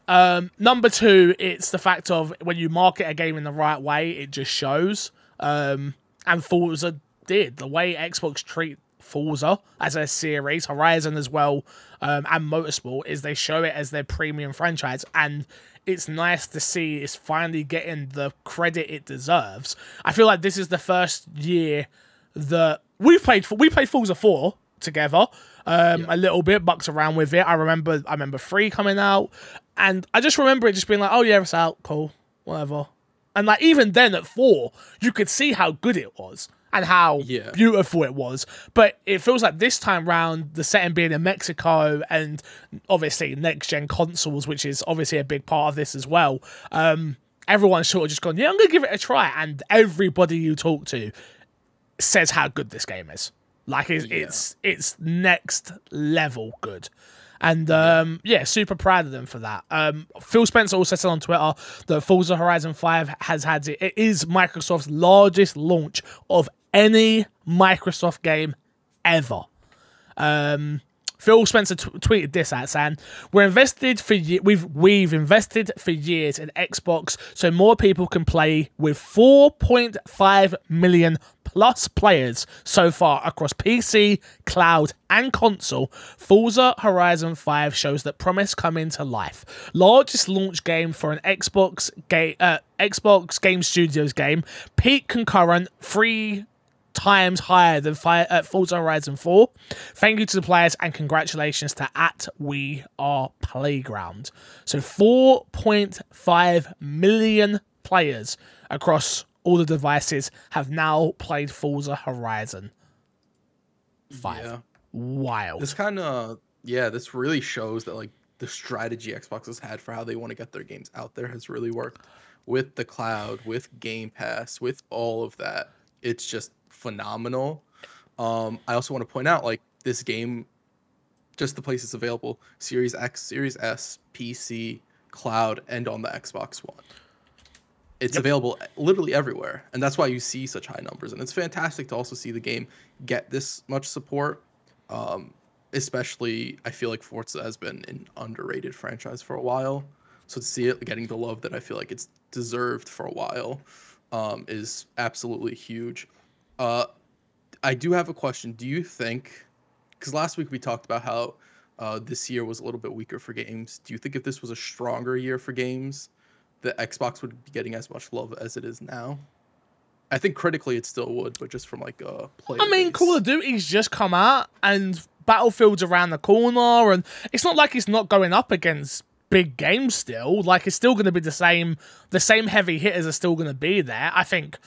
Number two, it's the fact of when you market a game in the right way, it just shows. And Forza did. The way Xbox treat Forza as a series, Horizon as well, and Motorsport, is they show it as their premium franchise, and it's nice to see it's finally getting the credit it deserves. I feel like this is the first year that we played Forza 4 together, a little bit, bucked around with it. I remember 3 coming out, and I just remember it just being like, oh yeah, it's out, cool, whatever. And like even then at 4, you could see how good it was and how beautiful it was. But it feels like this time round, the setting being in Mexico and obviously next-gen consoles, which is obviously a big part of this as well, everyone's sort of just gone, yeah, I'm going to give it a try. And everybody you talk to says how good this game is. Like, it's next level good. And, super proud of them for that. Phil Spencer also said on Twitter that Forza Horizon 5 it is Microsoft's largest launch of any Microsoft game ever. Phil Spencer tweeted this out saying, we've invested for years in Xbox so more people can play with 4.5 million plus players so far across PC, cloud, and console. Forza Horizon 5 shows that promise coming to life. Largest launch game for an Xbox Game Studios game. Peak concurrent 3 times higher than Forza Horizon 4. Thank you to the players and congratulations to @WeArePlayground. So 4.5 million players across all the devices have now played Forza Horizon 5. Yeah. Wild. This this really shows that like the strategy Xbox has had for how they want to get their games out there has really worked with the cloud, with Game Pass, with all of that. It's just phenomenal. I also want to point out like this game, just the places available: Series X, Series S, PC, cloud, and on the Xbox One. It's available literally everywhere, and that's why you see such high numbers. And it's fantastic to also see the game get this much support. Especially, I feel like Forza has been an underrated franchise for a while, so to see it getting the love that I feel like it's deserved for a while is absolutely huge. I do have a question. Do you think, because last week we talked about how this year was a little bit weaker for games, do you think if this was a stronger year for games, the Xbox would be getting as much love as it is now? I think critically it still would, but just from like a player base. Call of Duty's just come out and Battlefield's around the corner, and it's not like it's not going up against big games still. Like, it's still going to be the same heavy hitters are still going to be there. I think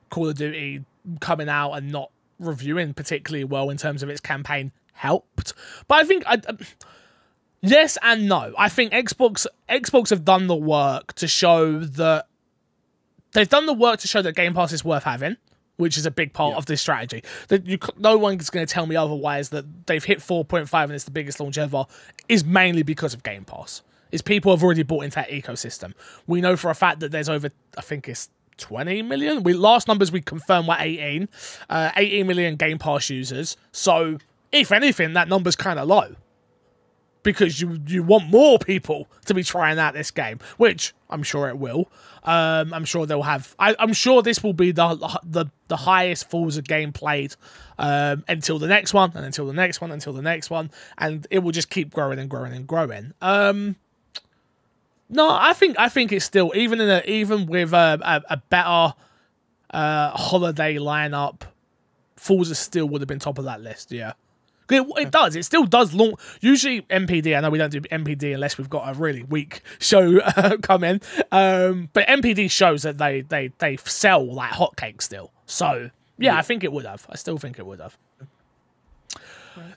Call of Duty coming out and not reviewing particularly well in terms of its campaign helped. But I think yes and no. I think Xbox have done the work to show that Game Pass is worth having, which is a big part of this strategy. No one's going to tell me otherwise that they've hit 4.5 and it's the biggest launch ever is mainly because of Game Pass. Is people have already bought into that ecosystem. We know for a fact that there's over, I think it's 20 million. Last numbers we confirmed were 18 million Game Pass users. So if anything, that number's kind of low because you want more people to be trying out this game, which I'm sure it will. I'm sure they'll have. I'm sure this will be the highest Forza game played until the next one, and until the next one, until the next one, and it will just keep growing and growing and growing. No, I think it's still even with a better holiday lineup, Forza still would have been top of that list. Yeah. It does. It still does launch. Usually MPD, I know we don't do MPD unless we've got a really weak show come in. But MPD shows that they sell like hotcakes still. So, yeah, I think it would have. I still think it would have.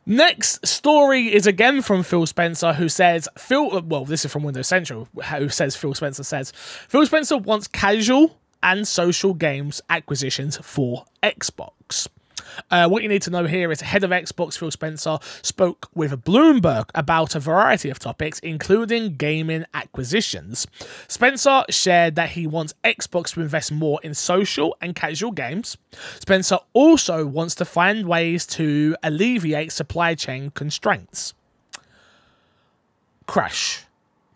Next story is again from Phil Spencer, who says, this is from Windows Central, who says, Phil Spencer wants casual and social games acquisitions for Xbox. What you need to know here is head of Xbox Phil Spencer spoke with Bloomberg about a variety of topics, including gaming acquisitions. Spencer shared that he wants Xbox to invest more in social and casual games. Spencer also wants to find ways to alleviate supply chain constraints. Crash,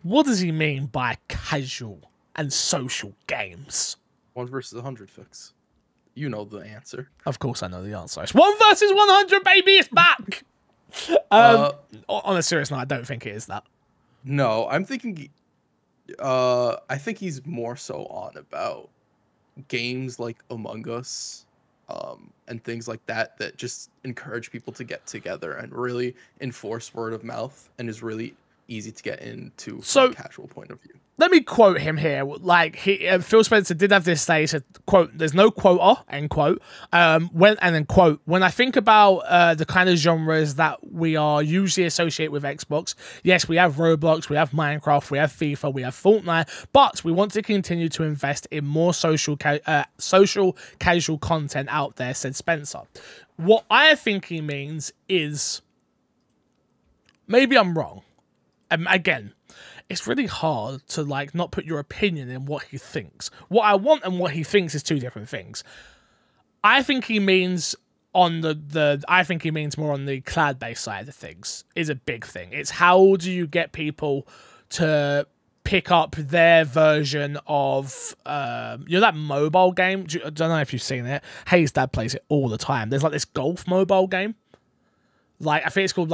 what does he mean by casual and social games? 1 versus 100 fix. You know the answer. Of course I know the answer. It's 1 versus 100, baby! It's back! On a serious note, I don't think it is that. No, I'm thinking... I think he's more so on about games like Among Us and things like that just encourage people to get together and really enforce word of mouth and is really easy to get into from a casual point of view. Let me quote him here. Like Phil Spencer did have this say, he said, quote, "There's no quota," end quote. Quote, "When I think about the kind of genres that we are usually associated with Xbox, yes, we have Roblox, we have Minecraft, we have FIFA, we have Fortnite, but we want to continue to invest in more social casual content out there," said Spencer. What I think he means is, maybe I'm wrong. Again, it's really hard to not put your opinion in what he thinks. What I want and what he thinks is two different things. I think he means on I think he means more on the cloud-based side of things is a big thing. It's how do you get people to pick up their version of that mobile game. I don't know if you've seen it. Hayes' dad plays it all the time. There's this golf mobile game. I think it's called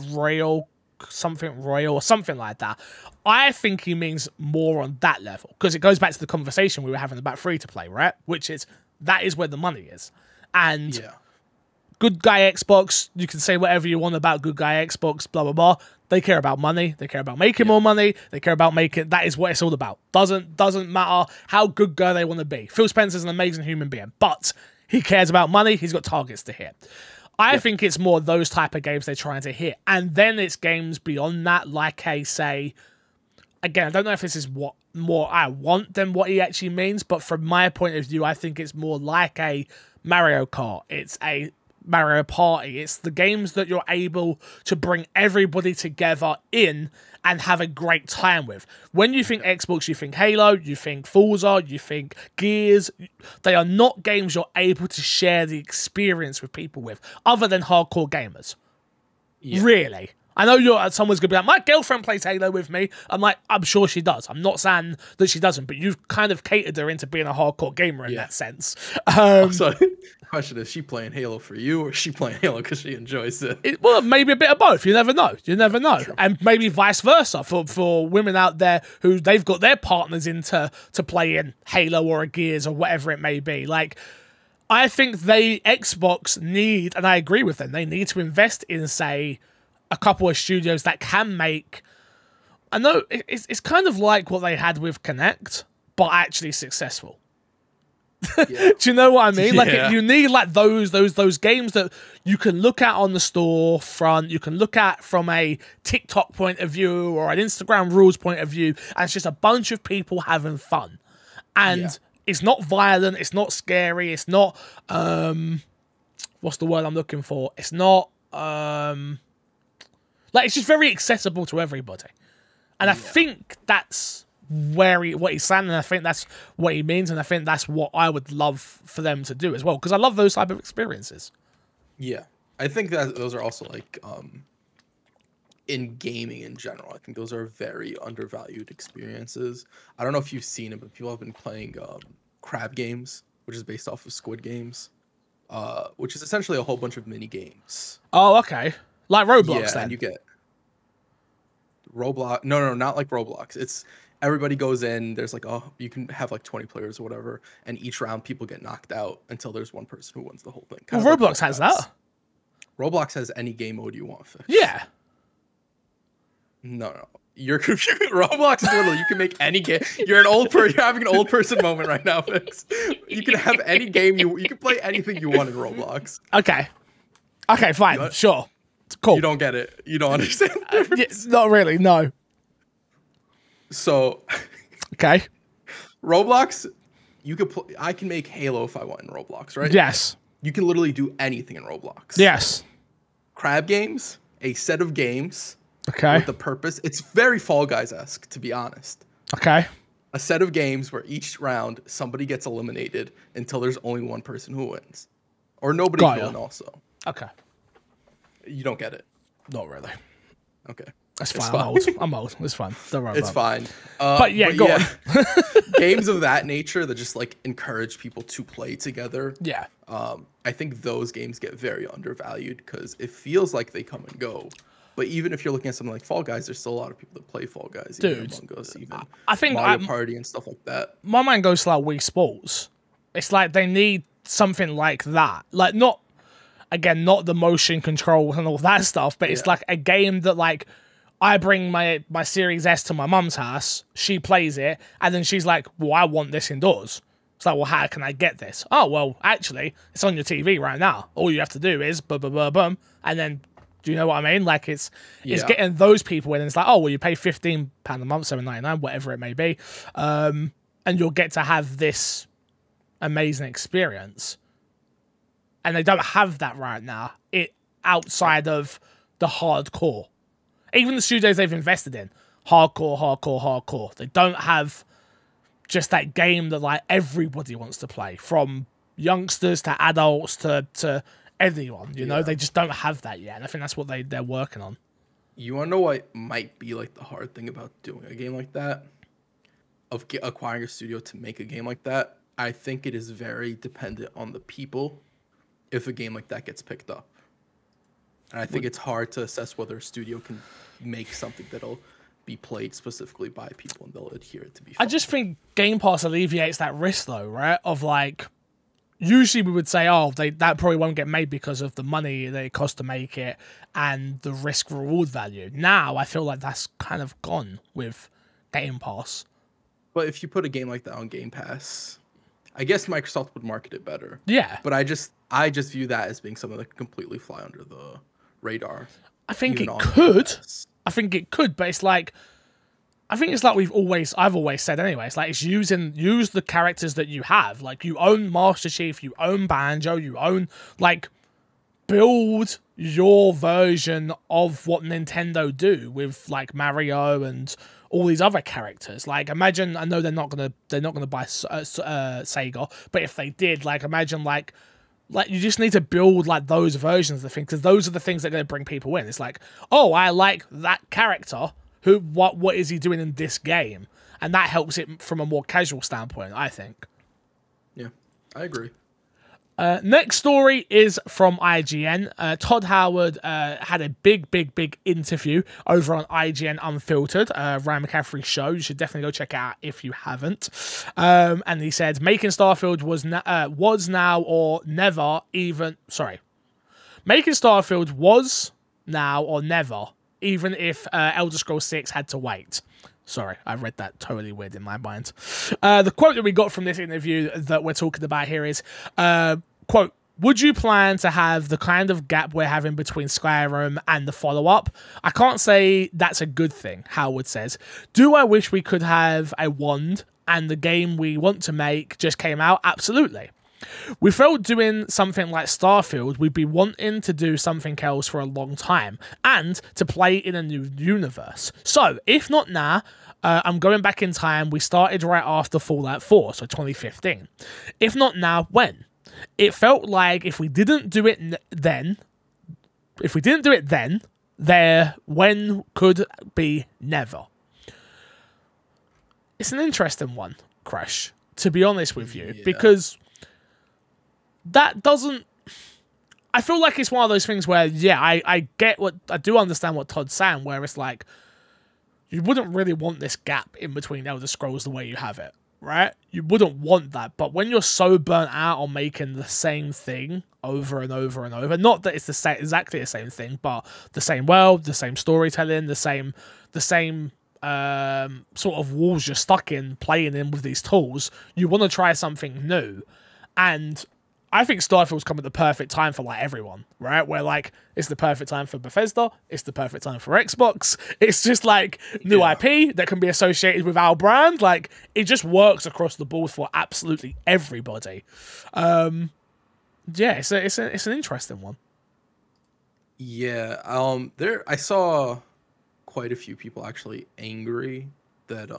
Royal or something like that. I think he means more on that level because it goes back to the conversation we were having about free to play, right? Which is that is where the money is. And Good Guy Xbox, you can say whatever you want about Good Guy Xbox, blah blah blah. They care about money. They care about making more money. They care about making. That is what it's all about. Doesn't matter how good guy they want to be. Phil Spencer's an amazing human being, but he cares about money. He's got targets to hit. I think it's more those type of games they're trying to hit. And then it's games beyond that, say, again, I don't know if this is what more I want than what he actually means, but from my point of view, I think it's more like a Mario Kart. It's a Mario Party. It's the games that you're able to bring everybody together in and have a great time with. When you think Xbox, you think Halo, you think Forza, you think Gears. They are not games you're able to share the experience with people with, other than hardcore gamers. Really. I know someone's going to be like, my girlfriend plays Halo with me. I'm sure she does. I'm not saying that she doesn't, but you've kind of catered her into being a hardcore gamer in that sense. So, question is she playing Halo for you or is she playing Halo because she enjoys it? Well, maybe a bit of both. You never know. True. And maybe vice versa for women out there who they've got their partners into play in Halo or a Gears or whatever it may be. I think Xbox need, and I agree with them, they need to invest in, say, a couple of studios that can make. I know it's kind of like what they had with Kinect, but actually successful. Do you know what I mean? You need those games that you can look at on the store front, you can look at from a TikTok point of view or an Instagram rules point of view, and it's just a bunch of people having fun. And it's not violent, it's not scary, it's not what's the word I'm looking for? It's not like, it's just very accessible to everybody. And I think that's what he's saying, and I think that's what he means, and I think that's what I would love for them to do as well, because I love those type of experiences. Yeah, I think that those are also like in gaming in general, I think those are very undervalued experiences. I don't know if you've seen it, but people have been playing crab games, which is based off of Squid Games, which is essentially a whole bunch of mini games. Oh, okay. Like Roblox, then? And you get Roblox. No, not like Roblox. It's everybody goes in. There's like, you can have like 20 players or whatever, and each round people get knocked out until there's one person who wins the whole thing. Well, Roblox has that. Roblox has any game mode you want. Fixed. Yeah. No. You're confused. Roblox is literally, you can make any game. You're having an old person moment right now, Fix. You can have any game you can play anything you want in Roblox. Okay, fine, sure. Cool. You don't get it. You don't understand. Yeah, not really, no. So, okay. Roblox, you could play. I can make Halo if I want in Roblox, right? Yes. You can literally do anything in Roblox. Yes. Crab games, a set of games. Okay. With the purpose. It's very Fall Guys-esque, to be honest. Okay. A set of games where each round somebody gets eliminated until there's only one person who wins. Or nobody can win also. Okay. You don't get it. Not really. Okay. That's fine. I'm old. It's fine. Don't worry It's fine. But go on. Games of that nature that just like encourage people to play together. Yeah. I think those games get very undervalued because it feels like they come and go. But even if you're looking at something like Fall Guys, there's still a lot of people that play Fall Guys. Dude, Among Us, even I think Mario Party and stuff like that. My mind goes to like Wii Sports. It's like they need something like that. Like not the motion control and all that stuff, but it's like a game that like I bring my Series S to my mum's house, she plays it, and then she's like, well, I want this indoors. It's like, well, how can I get this? Oh, well, actually, it's on your TV right now. All you have to do is boom, and then, do you know what I mean? Like, it's getting those people in, and it's like, oh, well, you pay £15 a month, $7.99, whatever it may be, and you'll get to have this amazing experience. And they don't have that right now. Outside of the hardcore. Even the studios they've invested in, hardcore. They don't have just that game that like everybody wants to play, from youngsters to adults to anyone. You know, they just don't have that yet, and I think that's what they're working on. You want to know what might be like the hard thing about doing a game like that, of acquiring a studio to make a game like that? I think it is very dependent on the people if a game like that gets picked up. And I think it's hard to assess whether a studio can make something that'll be played specifically by people and they'll adhere it to be fun. I just think Game Pass alleviates that risk though, right? Of like, usually we would say, oh, that probably won't get made because of the money that it costs to make it and the risk-reward value. Now I feel like that's kind of gone with Game Pass. But if you put a game like that on Game Pass, I guess Microsoft would market it better. Yeah. But I just view that as being something that could completely fly under the radar. I think it could. I think it could, but it's like, I think it's like I've always said anyway, it's like it's use the characters that you have. Like you own Master Chief, you own Banjo, you own, like, build your version of what Nintendo do with like Mario and all these other characters. Like, imagine, I know they're not gonna buy Sega, but if they did, like, imagine like you just need to build like those versions of the thing, because those are the things that are going to bring people in. It's like, oh, I like that character. What is he doing in this game? And that helps it from a more casual standpoint, I think. Yeah, I agree. Next story is from IGN. Todd Howard had a big interview over on IGN Unfiltered, Ryan McCaffrey's show. You should definitely go check it out if you haven't. And he said, making Starfield was now or never even... Sorry. Making Starfield was now or never, even if Elder Scrolls 6 had to wait. Sorry, I read that totally weird in my mind. The quote that we got from this interview that we're talking about here is, quote, would you plan to have the kind of gap we're having between Skyrim and the follow-up? I can't say that's a good thing, Howard says. Do I wish we could have a wand and the game we want to make just came out? Absolutely. We felt doing something like Starfield, we'd be wanting to do something else for a long time and to play in a new universe. So, if not now, I'm going back in time. We started right after Fallout 4, so 2015. If not now, when? It felt like if we didn't do it then, there when could be never. It's an interesting one, Crash, to be honest with you, because that doesn't... I feel like it's one of those things where, yeah, I do understand what Todd's saying, where it's like, you wouldn't really want this gap in between Elder Scrolls the way you have it, right? You wouldn't want that, but when you're so burnt out on making the same thing over and over and over, not that it's exactly the same thing, but the same world, the same storytelling, the same sort of walls you're stuck in playing in with these tools, you want to try something new. And I think Starfield's come at the perfect time for like everyone, right? Where like it's the perfect time for Bethesda, it's the perfect time for Xbox. It's just like new IP that can be associated with our brand. Like it just works across the board for absolutely everybody. Yeah, it's an interesting one. Yeah, I saw quite a few people actually angry that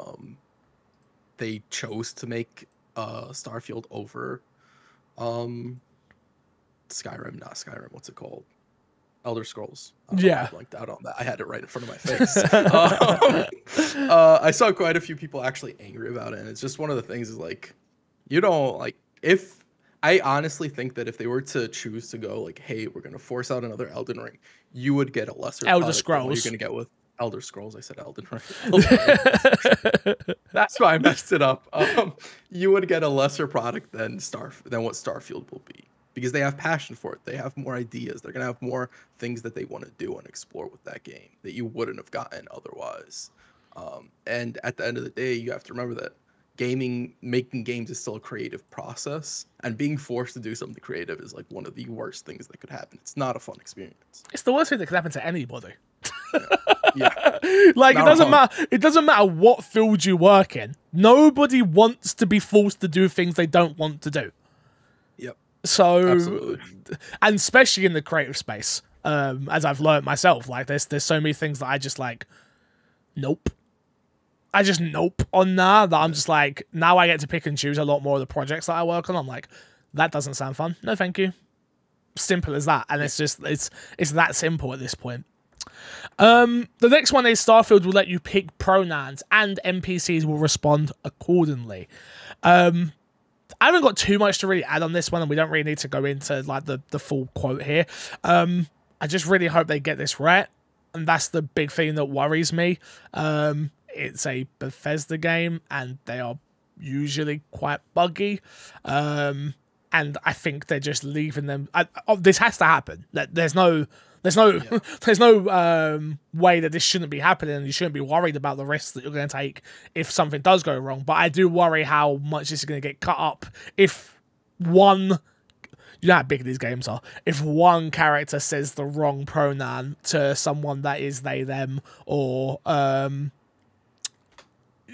they chose to make Starfield over Skyrim, not Skyrim, what's it called? Elder Scrolls. I blanked out on that. I had it right in front of my face. I saw quite a few people actually angry about it, and it's just one of the things is like, you don't like, if I honestly think that if they were to choose to go like, hey, we're gonna force out another Elden Ring, you would get a lesser Elder Scrolls. You're gonna get with Elder Scrolls. I said Elden Ring. That's why I messed it up. You would get a lesser product than what Starfield will be, because they have passion for it. They have more ideas. They're gonna have more things that they want to do and explore with that game that you wouldn't have gotten otherwise. And at the end of the day, you have to remember that making games is still a creative process, and being forced to do something creative is like one of the worst things that could happen. It's not a fun experience. It's the worst thing that could happen to anybody. Yeah. Like it doesn't matter what field you work in. Nobody wants to be forced to do things they don't want to do. Yep. So absolutely. And especially in the creative space, as I've learned myself, like there's so many things that I just like nope. I just nope on that I'm just like, now I get to pick and choose a lot more of the projects that I work on. I'm like, that doesn't sound fun. No, thank you. Simple as that. And it's just it's that simple at this point. The next one is Starfield will let you pick pronouns and NPCs will respond accordingly. I haven't got too much to really add on this one, and we don't really need to go into like the full quote here. I just really hope they get this right, and that's the big thing that worries me. It's a Bethesda game, and they are usually quite buggy. And I think they're just leaving them. This has to happen. There's no way that this shouldn't be happening, and you shouldn't be worried about the risks that you're going to take if something does go wrong. But I do worry how much this is going to get cut up if one... You know how big these games are. If one character says the wrong pronoun to someone that is they, them, or...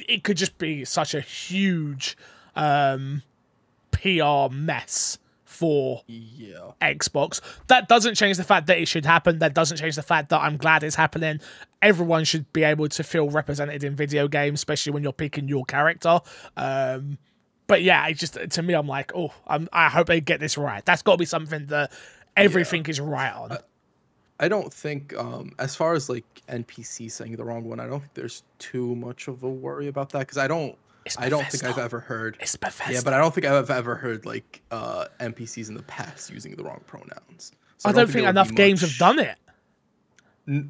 it could just be such a huge PR mess for Xbox. That doesn't change the fact that it should happen. That doesn't change the fact that I'm glad it's happening. Everyone should be able to feel represented in video games, especially when you're picking your character. But yeah, it just, to me, I'm like, oh, I hope they get this right. That's got to be something that everything is right on. I don't think, as far as like NPC saying the wrong one, I don't think there's too much of a worry about that, because I don't think I've ever heard. It's Bethesda. Yeah, but I don't think I've ever heard like NPCs in the past using the wrong pronouns. So I don't think enough games have done it.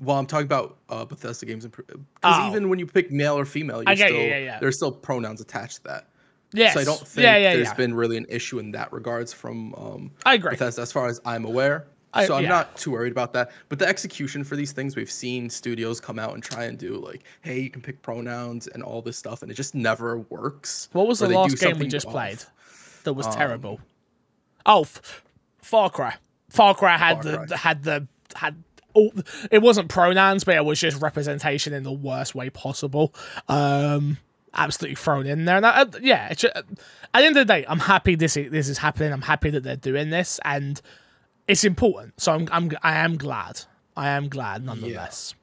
Well, I'm talking about Bethesda games, because even when you pick male or female, there's still pronouns attached to that. Yes. So I don't think there's been really an issue in that regards from I agree. Bethesda, as far as I'm aware. So I'm not too worried about that. But the execution for these things, we've seen studios come out and try and do like, hey, you can pick pronouns and all this stuff, and it just never works. What was the last game we just played that was terrible? Oh, Far Cry. Far Cry had all, it wasn't pronouns, but it was just representation in the worst way possible. absolutely thrown in there. And yeah, at the end of the day, I'm happy this is happening. I'm happy that they're doing this, and it's important. So I am glad. I am glad nonetheless.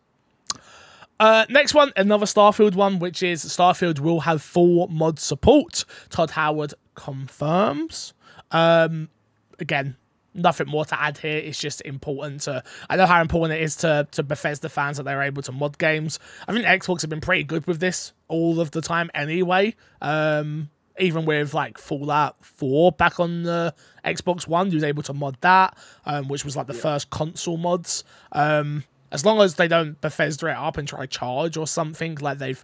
Next one, another Starfield one, which is Starfield will have full mod support. Todd Howard confirms. Again, nothing more to add here. It's just important to... I know how important it is to Bethesda fans that they're able to mod games. I think Xbox have been pretty good with this all of the time anyway. Even with like Fallout 4 back on the Xbox One, you was able to mod that, which was like the first console mods. As long as they don't Bethesda it up and try to charge or something, like they've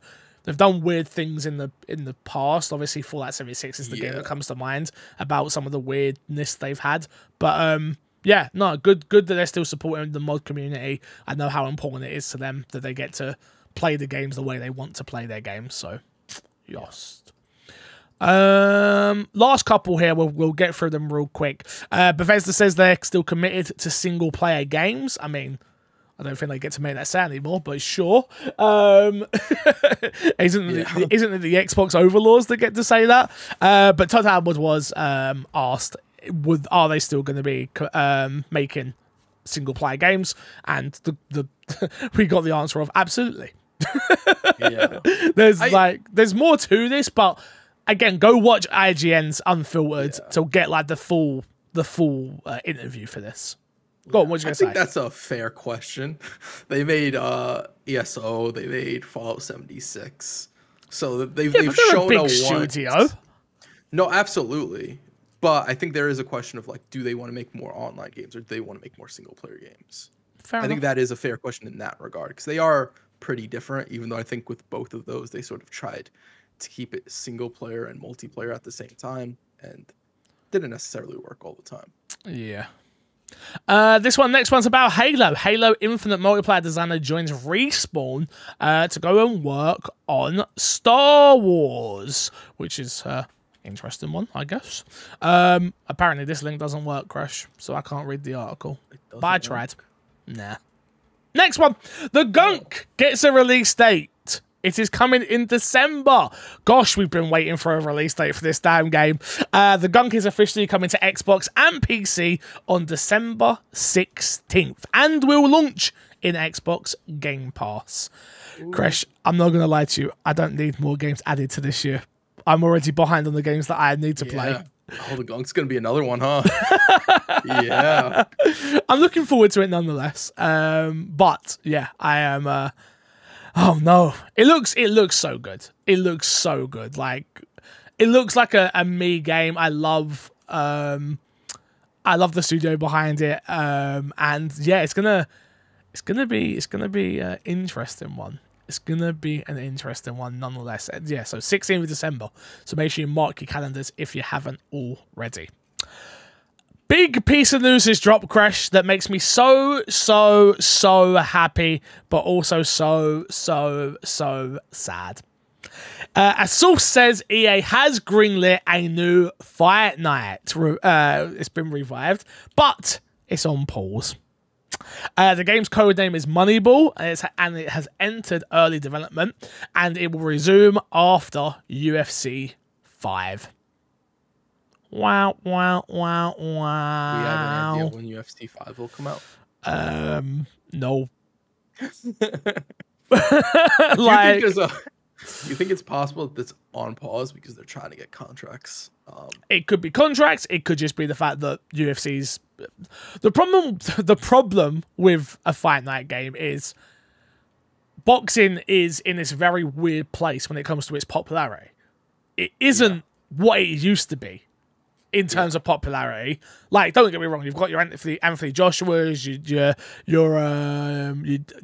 done weird things in the past. Obviously, Fallout 76 is the game that comes to mind about some of the weirdness they've had. But yeah, no, good that they're still supporting the mod community. I know how important it is to them that they get to play the games the way they want to play their games. So, yes. Last couple here, we'll get through them real quick. Bethesda says they're still committed to single player games. I mean, I don't think they get to make that sound anymore, but sure. Isn't it the Xbox overlords that get to say that? But Todd Howard was asked, are they still going to be making single player games? And we got the answer of absolutely. There's more to this, but again, go watch IGN's Unfiltered to get like the full interview for this. Go on, what you gonna say? I think that's a fair question. They made ESO, they made Fallout 76, so they've shown a studio. No, absolutely, but I think there is a question of like, do they want to make more online games or do they want to make more single player games? I think that is a fair question in that regard because they are pretty different. Even though I think with both of those, they sort of tried to keep it single player and multiplayer at the same time, and didn't necessarily work all the time. Yeah. Next one's about Halo. Halo Infinite multiplayer designer joins Respawn to go and work on Star Wars, which is interesting one, I guess. Apparently this link doesn't work, Crash, so I can't read the article. But I tried. Nah. Next one. The Gunk gets a release date. It is coming in December. Gosh, we've been waiting for a release date for this damn game. The Gunk is officially coming to Xbox and PC on December 16th and will launch in Xbox Game Pass. Crash, I'm not going to lie to you. I don't need more games added to this year. I'm already behind on the games that I need to play. Oh, the Gunk's going to be another one, huh? Yeah. I'm looking forward to it nonetheless. But yeah, I am... Oh no! It looks so good. It looks so good. Like it looks like a me game. I love the studio behind it. And yeah, it's gonna be an interesting one. It's gonna be an interesting one nonetheless. And yeah, so 16th of December. So make sure you mark your calendars if you haven't already. Big piece of news has dropped, Crash, that makes me so happy, but also so sad. A source says EA has greenlit a new Fight Night. It's been revived, but it's on pause. The game's code name is Moneyball, and it has entered early development, and it will resume after UFC 5. Wow. We have an idea when UFC 5 will come out? No. You think it's possible that it's on pause because they're trying to get contracts? It could be contracts. It could just be the fact that UFC's... The problem with a Fight Night game is boxing is in this very weird place when it comes to its popularity. It isn't what it used to be. In terms of popularity, like, don't get me wrong, you've got your Anthony Joshua's, your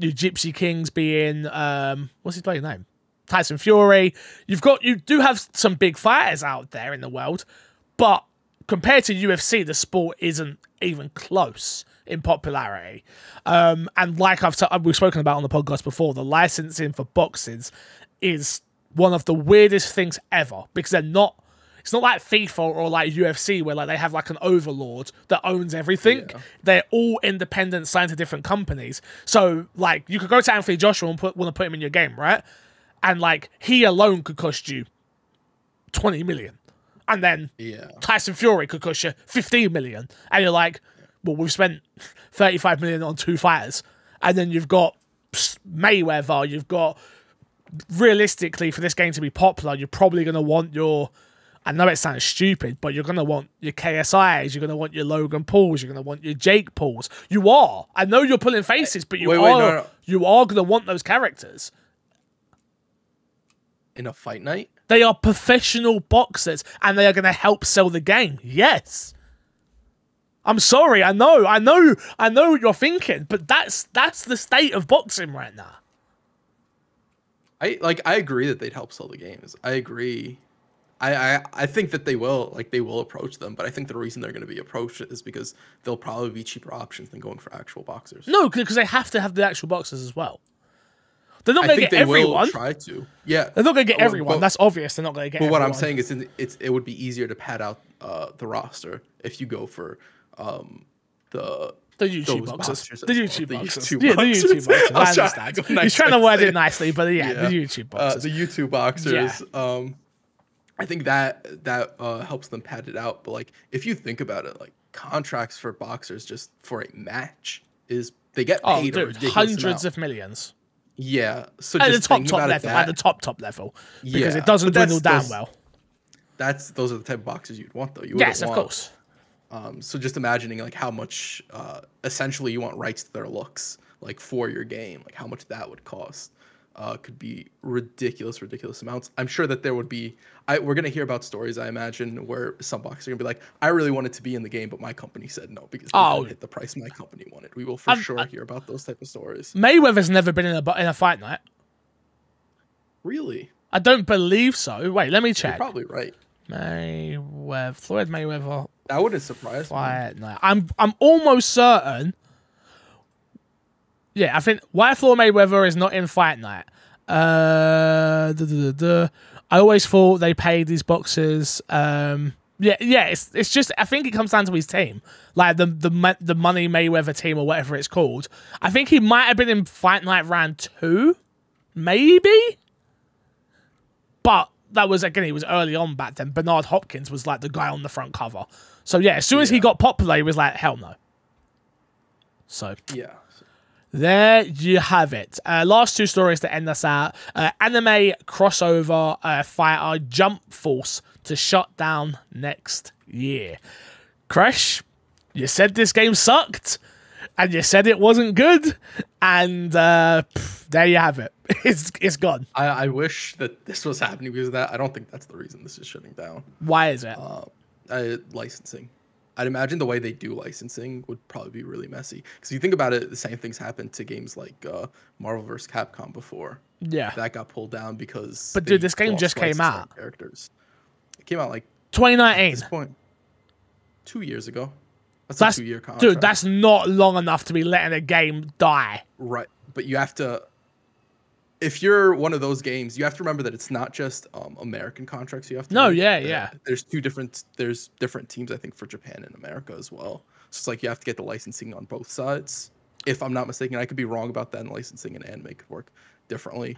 Gypsy Kings being what's his playing name? Tyson Fury. You do have some big fighters out there in the world, but compared to UFC, the sport isn't even close in popularity. And like we've spoken about on the podcast before, the licensing for boxing is one of the weirdest things ever because they're not. It's not like FIFA or like UFC where like they have like an overlord that owns everything. Yeah. They're all independent, signed to different companies. So like you could go to Anthony Joshua and want to put him in your game, right? and like he alone could cost you 20 million, and then Tyson Fury could cost you 15 million, and you're like, well, we've spent 35 million on 2 fighters, and then you've got Mayweather, you've got, realistically, for this game to be popular, you're probably going to want your, I know it sounds stupid, but you're going to want your KSIs, you're going to want your Logan Pauls, you're going to want your Jake Pauls. You are. I know you're pulling faces, but you are going to want those characters. In a fight night? They are professional boxers, and they are going to help sell the game. Yes. I'm sorry, I know what you're thinking, but that's the state of boxing right now. I agree that they'd help sell the games. I agree. I think that they will approach them, but I think the reason they're going to be approached is because they'll probably be cheaper options than going for actual boxers. No, because they have to have the actual boxers as well. They're not going to get everyone. Will try to. Yeah. They're not going to get everyone. That's obvious. They're not going to get everyone. But what I'm saying is it would be easier to pad out the roster if you go for the YouTube boxers. The YouTube boxers. Yeah, the YouTube boxers. I understand. He's trying to word it nicely, but the YouTube boxers. The YouTube boxers. Yeah. I think that helps them pad it out. But like, if you think about it, like contracts for boxers just for a match they get paid hundreds of millions. Yeah, so at the top level, because it doesn't dwindle down well. Those are the type of boxers you'd want, though. Yes, of course. So just imagining like how much essentially you want rights to their looks, like for your game, like how much that would cost, could be ridiculous amounts. I'm sure that there would be. We're gonna hear about stories, I imagine, where some boxers are gonna be like, I really wanted to be in the game, but my company said no because we didn't hit the price my company wanted. We will for sure hear about those type of stories. Mayweather's never been in a fight night. Really? I don't believe so. Wait, let me check. You're probably right. Floyd Mayweather. That wouldn't surprise fight me. Night. I'm almost certain. Yeah, I think why Floyd Mayweather is not in fight night. I always thought they paid these boxers. It's just I think it comes down to his team, like the Money Mayweather team or whatever it's called. I think he might have been in Fight Night round 2, maybe. But that was again, he was early on back then. Bernard Hopkins was like the guy on the front cover. So yeah, as soon as he got popular, he was like, hell no. So yeah. There you have it. Last 2 stories to end us out. Anime crossover fighter Jump Force to shut down next year. Crash, you said this game sucked, and you said it wasn't good, and there you have it. It's gone. I wish that this was happening because of that. I don't think that's the reason this is shutting down. Why is it? Licensing. I'd imagine the way they do licensing would probably be really messy. Because you think about it, the same things happened to games like Marvel vs. Capcom before. Yeah. That got pulled down because... But dude, this game just came out. Characters. It came out like... 2019. At this point. 2 years ago. That's a 2-year contract. Dude, that's not long enough to be letting a game die. Right. But you have to... If you're one of those games, you have to remember that it's not just American contracts. You have to. There's different teams, I think, for Japan and America as well. So it's like you have to get the licensing on both sides. If I'm not mistaken, I could be wrong about that. And licensing and anime could work differently.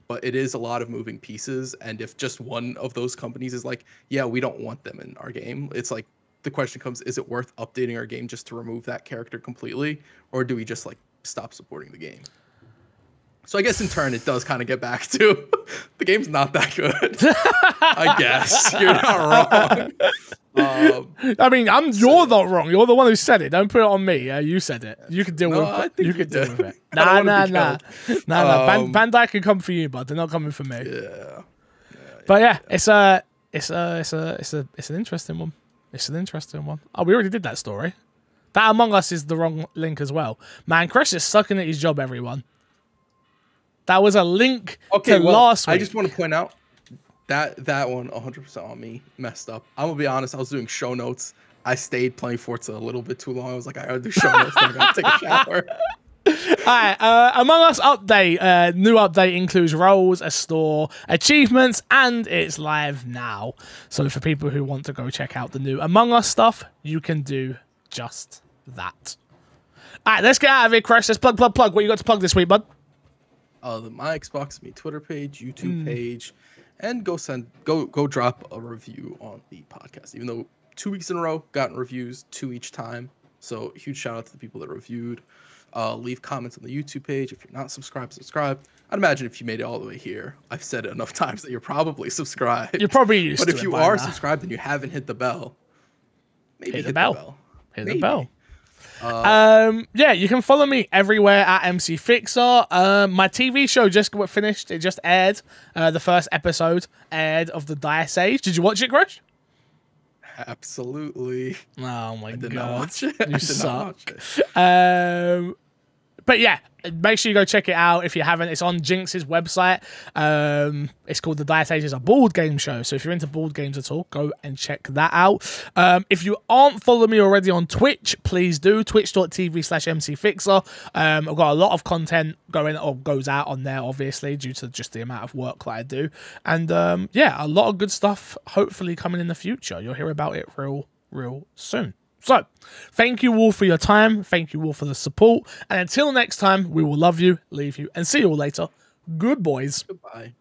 But it is a lot of moving pieces. And if just one of those companies is like, yeah, we don't want them in our game, it's like the question comes: is it worth updating our game just to remove that character completely, or do we just like stop supporting the game? So I guess in turn, it does kind of get back to the game's not that good. I guess you're not wrong. I mean, you're not wrong. You're the one who said it. Don't put it on me. You said it. You can deal with it. You can deal with it. Nah. Bandai can come for you, but they're not coming for me. Yeah. But yeah, it's an interesting one. It's an interesting one. Oh, we already did that story. That Among Us is the wrong link as well. Man, Chris is sucking at his job, everyone. That was a link to last week. I just want to point out that one 100% on me messed up. I'm going to be honest. I was doing show notes. I stayed playing Forza a little bit too long. I was like, I got to do show notes. I got to take a shower. All right. Among Us update. New update includes roles, a store, achievements, and it's live now. So for people who want to go check out the new Among Us stuff, you can do just that. All right. Let's get out of here, Crash. Let's plug. What you got to plug this week, bud? the My Xbox Me Twitter page, YouTube page, and go drop a review on the podcast. Even though 2 weeks in a row, gotten reviews, 2 each time. So huge shout out to the people that reviewed. Leave comments on the YouTube page. If you're not subscribed, subscribe. I'd imagine if you made it all the way here, I've said it enough times that you're probably subscribed. You're probably used to it. But if you are subscribed and you haven't hit the bell, maybe hit the bell. Hit the bell. Yeah, you can follow me everywhere at MC Fixer. My TV show just finished. It just aired. The first episode aired of the Dice Age. Did you watch it, Crush? Absolutely. Oh my god, did not watch it. You suck. But yeah, make sure you go check it out if you haven't. It's on Jinx's website. It's called The Dice Age. It's a board game show. So if you're into board games at all, go and check that out. If you aren't following me already on Twitch, please do. Twitch.tv/MCFixer. I've got a lot of content goes out on there, obviously, due to just the amount of work that I do. And yeah, a lot of good stuff hopefully coming in the future. You'll hear about it real soon. So, thank you all for your time. Thank you all for the support. And until next time, we will love you, leave you, and see you all later. Good boys. Goodbye.